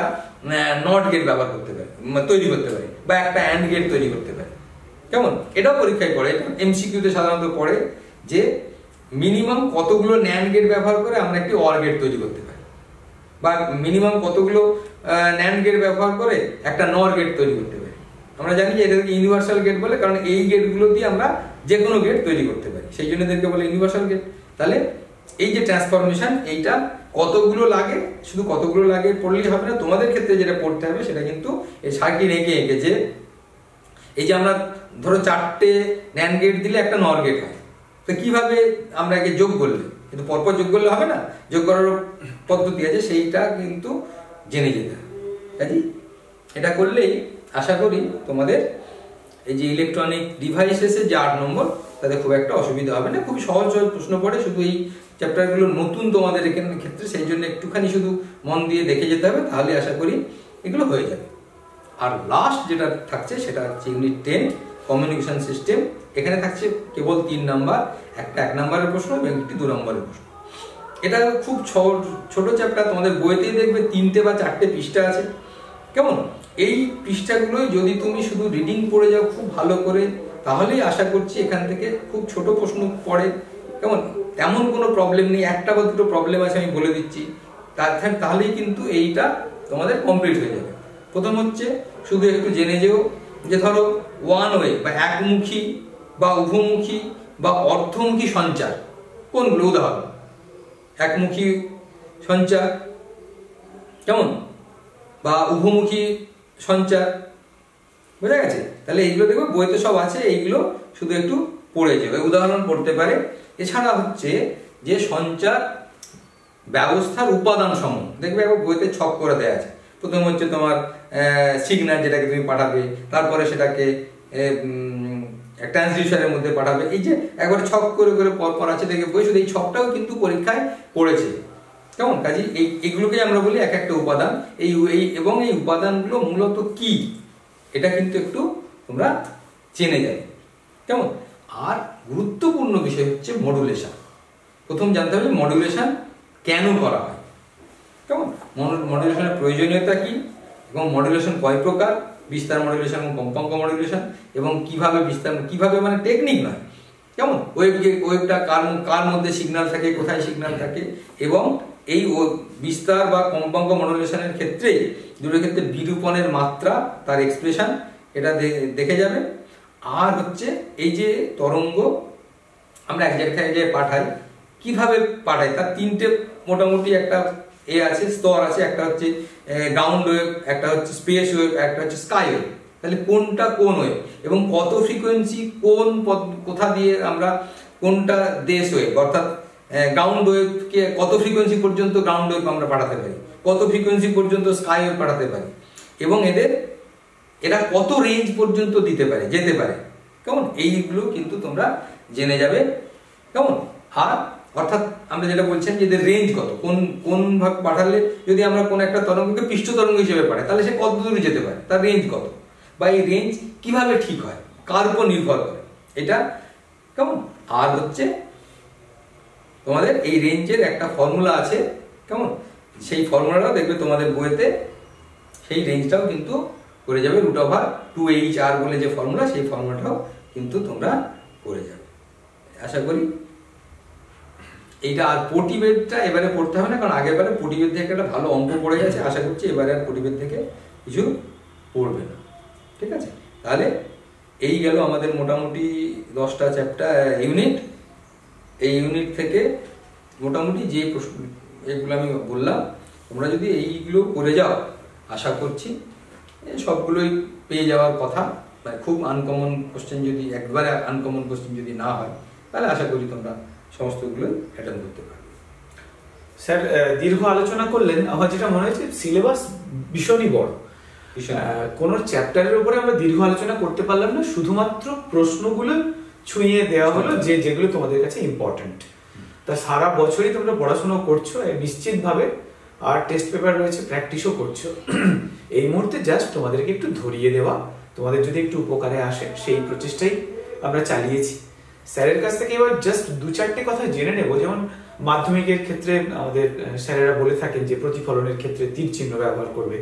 নট গেট ব্যবহার করতে পারি, তৈরি করতে পারি, বা একটা অ্যান্ড গেট তৈরি করতে পারি। কেমন? এটাও পরীক্ষায় পড়ে, এমসিকিউতে সাধারণত পড়ে যে মিনিমাম কতগুলো ন্যান্ড গেট ব্যবহার করে আমরা একটি অর গেট তৈরি করতে পারি, বা মিনিমাম কতগুলো ন্যান্ড গেট ব্যবহার করে একটা নর গেট তৈরি করতে পারি। আমরা জানি যে এদেরকে ইউনিভার্সাল গেট বলে, কারণ এই গেটগুলো দিয়ে আমরা যে কোনো গেট তৈরি করতে পারি, সেই জন্য এদেরকে বলে ইউনিভার্সাল গেট। তাহলে এই যে ট্রান্সফরমেশন, এইটা কতগুলো লাগে, শুধু কতগুলো লাগে পড়লেই হবে না, তোমাদের ক্ষেত্রে যেটা পড়তে হবে সেটা কিন্তু এই সার্কিট এঁকে যে এই যে আমরা ধরো 4টে ন্যান্ড গেট দিলে একটা নর গেট হয়, তো কিভাবে আমরা একে যোগ করলে, কিন্তু পরপর যোগ করলে হবে না, যোগ করার পদ্ধতি আছে, সেইটা কিন্তু জেনে যেতে হবে। কাজেই এটা করলেই আশা করি তোমাদের এই যে ইলেকট্রনিক ডিভাইসেসের যে 8 নম্বর, তাতে খুব একটা অসুবিধা হবে না। খুবই সহজ সহজ প্রশ্ন পড়ে, শুধু এই চ্যাপ্টারগুলো নতুন তোমাদের এখানে ক্ষেত্রে, সেই জন্য একটুখানি শুধু মন দিয়ে দেখে যেতে হবে, তাহলে আশা করি এগুলো হয়ে যাবে। আর লাস্ট যেটা থাকছে সেটা হচ্ছে ইউনিট 10 কমিউনিকেশন সিস্টেম। এখানে থাকছে কেবল 3 নাম্বার, একটা 1 নম্বরের প্রশ্ন এবং একটি 2 নম্বরের প্রশ্ন। এটা খুব ছোট চ্যাপ্টার, তোমাদের বইতেই দেখবে 3টে বা 4টে পৃষ্ঠা আছে। কেমন? এই পৃষ্ঠাগুলোই যদি তুমি শুধু রিডিং পড়ে যাও খুব ভালো করে, তাহলেই আশা করছি এখান থেকে খুব ছোট প্রশ্ন পড়ে। কেমন? তেমন কোনো প্রবলেম নেই, একটা বা দুটো প্রবলেম আছে আমি বলে দিচ্ছি, তাহলেই কিন্তু এইটা তোমাদের কমপ্লিট হয়ে যাবে। প্রথম হচ্ছে শুধু একটু জেনে যেও যে ধরো ওয়ান ওয়ে বা একমুখী বা উভমুখী বা অর্ধমুখী সঞ্চার কোনগুলো? উদাহরণ একমুখী সঞ্চার, কেমন, বা উভমুখী সঞ্চার, বোঝা গেছে? তাহলে এইগুলো দেখবে বইতে সব আছে, এইগুলো শুধু একটু পড়ে যাবে, উদাহরণ পড়তে পারে। এছাড়া হচ্ছে যে সঞ্চার ব্যবস্থার উপাদান সমূহ, দেখবে একবার বইতে ছক করে দেওয়া আছে। প্রথম হচ্ছে তোমার সিগন্যাল, যেটাকে তুমি পাঠাবে, তারপরে সেটাকে ট্রান্সডিউসারের মধ্যে পাঠাবে। এই যে একবার ছক করে করে পরপর আছে, দেখে বই শুধু এই ছকটাও কিন্তু পরীক্ষায় পড়েছে। কেমন? কাজে এইগুলোকে আমরা বলি এক একটা উপাদান। এবং এই উপাদানগুলো মূলত কি, এটা কিন্তু একটু তোমরা জেনে যাবে। কেমন? আর গুরুত্বপূর্ণ বিষয় হচ্ছে মডুলেশন। প্রথম জানতে হবে মডুলেশন কেন করা হয়, কেমন, মডুলেশনের প্রয়োজনীয়তা কি, এবং মডুলেশন কয় প্রকার, বিস্তার মডুলেশন এবং কম্পাঙ্ক মডুলেশন, এবং কিভাবে বিস্তার, কিভাবে মানে টেকনিক নয়, কেমন, ওয়েবটা কার মধ্যে সিগন্যাল থাকে, কোথায় সিগন্যাল থাকে, এবং এই বিস্তার বা কম্পাঙ্ক মডুলেশনের ক্ষেত্রে দুটোর ক্ষেত্রে বিরূপণের মাত্রা, তার এক্সপ্রেশন, এটা দেখে যাবে। আর হচ্ছে এই যে তরঙ্গ আমরা এক জায়গায় পাঠাই, কিভাবে পাঠাই, তার 3টে মোটামুটি একটা আছে, স্তর আছে। একটা হচ্ছে গ্রাউন্ড ওয়েভ, একটা হচ্ছে স্পেস ওয়েভ, একটা হচ্ছে স্কাই ওয়েভ। তাহলে কোনটা কোন ওয়েভ এবং কত ফ্রিকোয়েন্সি কোথা দিয়ে আমরা কোনটা দেশ ওয়েভ, অর্থাৎ গ্রাউন্ড ওয়েভকে কত ফ্রিকোয়েন্সি পর্যন্ত গ্রাউন্ড ওয়েভ আমরা পাঠাতে পারি, কত ফ্রিকোয়েন্সি পর্যন্ত স্কাই ওয়েভ পাঠাতে পারি, এবং এরা কত রেঞ্জ পর্যন্ত যেতে পারে, কেমন, এইগুলো কিন্তু তোমরা জেনে যাবে, কেমন। আর অর্থাৎ আমরা যেটা বলছেন যে এদের রেঞ্জ কত, কোন ভাগ পাঠালে, যদি আমরা কোন একটা তরঙ্গকে পৃষ্ঠ তরঙ্গ হিসেবে পাঠাই তাহলে সে কত দূরে যেতে পারে, তার রেঞ্জ কত, বা এই রেঞ্জ কিভাবে ঠিক হয়, কার উপর নির্ভর করে, এটা কেমন। আর হচ্ছে তোমাদের এই রেঞ্জের একটা ফর্মুলা আছে, কেমন, সেই ফর্মুলাটাও দেখবে তোমাদের বইতে, সেই রেঞ্জটাও কিন্তু করে যাবে √2HR বলে যে ফর্মুলা, সেই ফর্মুলাটাও কিন্তু তোমরা করে যাবে, আশা করি। এইটা আর পটিবেদটা এবারে পড়তে হবে না, কারণ আগেরবারে পটিবেদ থেকে একটা ভালো অঙ্ক পড়ে গেছে, আশা করছি এবারে আর পটিবেদ থেকে কিছু পড়বে না, ঠিক আছে। তাহলে এই গেল আমাদের মোটামুটি 10টা ইউনিট। এই ইউনিট থেকে মোটামুটি যে প্রশ্ন এগুলো আমি বললাম, তোমরা যদি এইগুলো করে যাও, আশা করছি সবগুলোই পেয়ে যাওয়ার কথা। মানে খুব আনকমন কোশ্চেন যদি, একবারে আনকমন কোশ্চেন যদি না হয়, তাহলে আশা করি তোমরা সমস্তগুলো অ্যাটেন্ড করতে পারবে। স্যার দীর্ঘ আলোচনা করলেন, আমার যেটা মনে হচ্ছে সিলেবাস ভীষণই বড়, কোন চ্যাপ্টারের উপরে আমরা দীর্ঘ আলোচনা করতে পারলাম না, শুধুমাত্র প্রশ্নগুলো ছুঁয়ে দেওয়া হলো যেগুলো তোমাদের কাছে ইম্পর্টেন্ট। তা সারা বছরই তোমরা পড়াশোনা করছো নিশ্চিতভাবে, আর টেস্ট পেপার রয়েছে, প্র্যাকটিসও করছো। এই মুহূর্তে জাস্ট তোমাদেরকে একটু ধরিয়ে দেওয়া, তোমাদের যদি একটু উপকারে আসে সেই প্রচেষ্টাই আমরা চালিয়েছি। স্যারের কাছ থেকে এবার জাস্ট 2-4টে কথা জেনে নেব। যেমন মাধ্যমিকের ক্ষেত্রে আমাদের স্যারেরা বলে থাকেন যে প্রতিফলনের ক্ষেত্রে তীর চিহ্ন ব্যবহার করবে।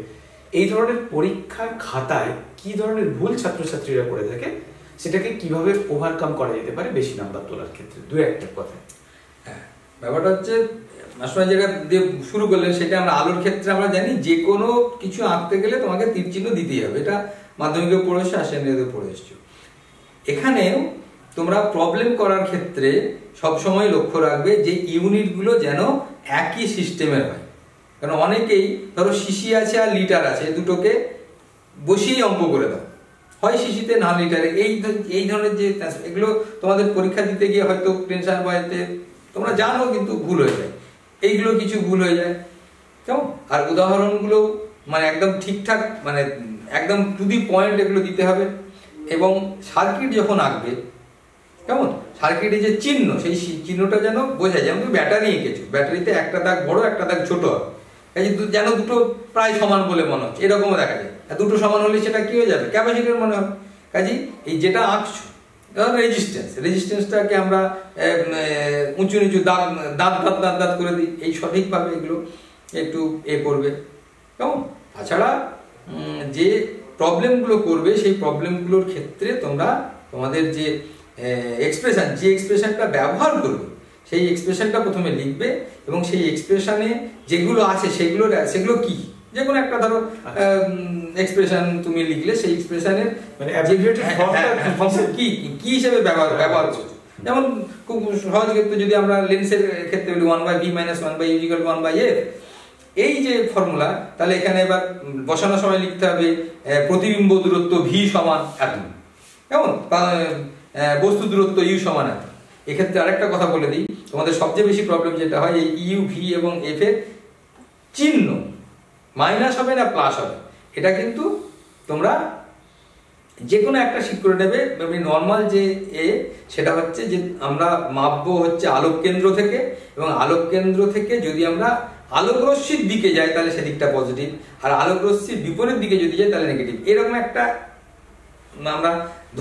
এই ধরনের পরীক্ষার খাতায় কি ধরনের ভুল ছাত্রছাত্রীরা করে থাকে, সেটাকে কিভাবে ওভারকাম করা যেতে পারে বেশি নাম্বার তোলার ক্ষেত্রে, 2-1টা কথা। হ্যাঁ, ব্যাপারটা হচ্ছে মাস্টার যেটা দিয়ে শুরু করলেন, সেটা আমরা আলোর ক্ষেত্রে আমরা জানি যে কোনো কিছু আঁকতে গেলে তোমাকে তীর চিহ্ন দিতেই হবে, এটা মাধ্যমিকে পড়ে এসছো, আসেন্দ্রিয়াতে পড়ে এসছো। এখানেও তোমরা প্রবলেম করার ক্ষেত্রে সবসময় লক্ষ্য রাখবে যে ইউনিটগুলো যেন একই সিস্টেমের হয়। কারণ অনেকেই ধরো সিসি আছে আর লিটার আছে, দুটোকে বসিয়েই অঙ্ক করে দাও, হয় সিসিতে না লিটারে। এই ধরনের যে এগুলো তোমাদের পরীক্ষা দিতে গিয়ে হয়তো টেনশন বাড়িতে তোমরা জানো, কিন্তু ভুল হয়ে যায়, এইগুলো কিছু ভুল হয়ে যায়, কেমন। আর উদাহরণগুলো মানে একদম ঠিকঠাক, মানে একদম টু দি পয়েন্ট এগুলো দিতে হবে। এবং সার্কিট যখন আঁকবে, কেমন, সার্কিটে যে চিহ্ন, সেই চিহ্নটা যেন বোঝা যায়। যেমন তুমি ব্যাটারি এঁকেছো, ব্যাটারিতে একটা দাগ বড় একটা দাগ ছোট হবে, যেন দুটো প্রায় সমান বলে মনে হচ্ছে, এরকমও দেখা যায়। আর দুটো সমান হলে সেটা কি হয়ে যাবে, ক্যাপাসিটর মনে হবে। কাজে এই যেটা আঁকছো, রেজিস্ট্যান্সটাকে আমরা উঁচু নিচু দাঁত করে দিই, এই সঠিকভাবে এগুলো একটু করবে, কেমন। তাছাড়া যে প্রবলেমগুলো করবে, সেই প্রবলেমগুলোর ক্ষেত্রে তোমরা তোমাদের যে এক্সপ্রেশনটা ব্যবহার করবে, সেই এক্সপ্রেশনটা প্রথমে লিখবে, এবং সেই এক্সপ্রেশনে যেগুলো আছে সেগুলো কি, যে কোনো একটা ধরো এক্সপ্রেশন তুমি লিখলে, সেই এক্সপ্রেশনের মানে কি হিসেবে ব্যবহার করছো। যেমন খুব সহজ ক্ষেত্রে যদি আমরা লেন্সের ক্ষেত্রে বলি 1/v - 1/u = 1/f, এই যে ফর্মুলা, তাহলে এখানে এবার বসানোর সময় লিখতে হবে প্রতিবিম্ব দূরত্ব v সমান এত, কেমন, বস্তু দূরত্ব u সমান এত। এক্ষেত্রে আরেকটা কথা বলে দিই, তোমাদের সবচেয়ে বেশি প্রবলেম যেটা হয়, এই ইউ, ভি এবং এফ এর চিহ্ন মাইনাস হবে না প্লাস হবে, এটা কিন্তু তোমরা যে কোনো একটা ঠিক করে নেবে। নর্মাল যে সেটা হচ্ছে যে আমরা মাপবো হচ্ছে আলোক কেন্দ্র থেকে, এবং আলোক কেন্দ্র থেকে যদি আমরা আলোক রশ্মির দিকে যাই তাহলে সেদিকটা পজিটিভ, আর আলোক রশ্মির বিপরীত দিকে যদি যাই তাহলে নেগেটিভ, এরকম একটা আমরা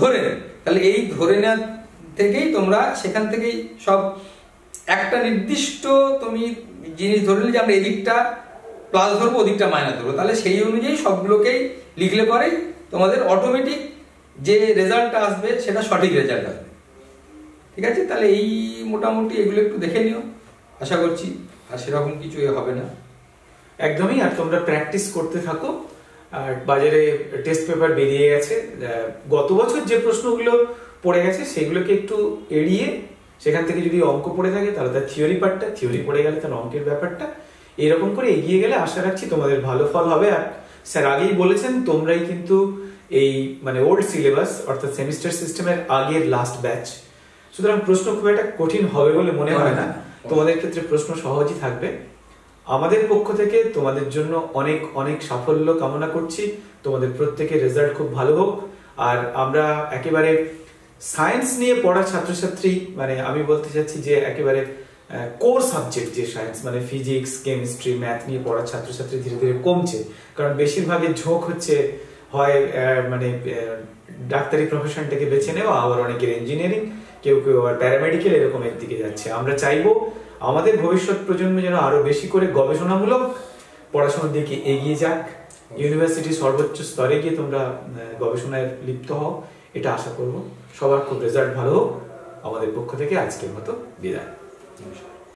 ধরে নেব। তাহলে এই ধরে নেওয়া থেকেই তোমরা সেখান থেকেই সব একটা নির্দিষ্ট তুমি জিনিস ধরে নিলে যে আমরা এদিকটা প্লাস ধরবো, ওদিকটা মাইনাস ধরবো, তাহলে সেই অনুযায়ী সবগুলোকেই লিখলে পরেই তোমাদের অটোমেটিক যে রেজাল্টটা আসবে সেটা সঠিক রেজাল্ট আসবে, ঠিক আছে। তাহলে এই মোটামুটি এগুলো একটু দেখে নিও, আশা করছি আর সেরকম কিছু হবে না একদমই। আর তোমরা প্র্যাকটিস করতে থাকো। আর বাজারে টেস্ট পেপার বেরিয়ে গেছে, গত বছর যে প্রশ্নগুলো পড়ে গেছে সেগুলোকে একটু এড়িয়ে, সেখান থেকে যদি অঙ্ক পড়ে থাকে তাহলে তার থিওরি পার্টটা, থিওরি পড়ে গেলে তার অঙ্কের ব্যাপারটা, এরকম করে এগিয়ে গেলে আশা রাখছি তোমাদের ভালো ফল হবে। আর স্যার আগেই বলেছেন তোমরাই কিন্তু এই মানে ওল্ড সিলেবাস অর্থাৎ সেমিস্টার সিস্টেমের আগের লাস্ট ব্যাচ, সুতরাং প্রশ্ন খুব একটা কঠিন হবে বলে মনে হয় না, তোমাদের ক্ষেত্রে প্রশ্ন সহজই থাকবে। আমাদের পক্ষ থেকে তোমাদের জন্য অনেক অনেক সাফল্য কামনা করছি। তোমাদের প্রত্যেকের রেজাল্ট খুব ভালো হোক। আর আমরা একেবারে সায়েন্স নিয়ে পড়া ছাত্রছাত্রী, মানে আমি বলতে চাচ্ছি যে একেবারে কোর সাবজেক্ট যে সায়েন্স, মানে ফিজিক্স, কেমিস্ট্রি, ম্যাথ নিয়ে পড়া ছাত্রছাত্রী ধীরে ধীরে কমছে। কারণ বেশিরভাগের ঝোঁক হচ্ছে হয় মানে ডাক্তারি প্রফেশনটাকে বেছে নেওয়া, আবার অনেকের ইঞ্জিনিয়ারিং, কেউ কেউ আবার প্যারামেডিক্যাল, এরকমের দিকে যাচ্ছে। আমরা চাইবো আমাদের ভবিষ্যৎ প্রজন্ম যেন আরো বেশি করে গবেষণামূলক পড়াশোনার দিকে এগিয়ে যাক, ইউনিভার্সিটি সর্বোচ্চ স্তরে গিয়ে তোমরা গবেষণায় লিপ্ত হও, এটা আশা করব। সবার খুব রেজাল্ট ভালো হোক। আমাদের পক্ষ থেকে আজকের মতো বিদায়।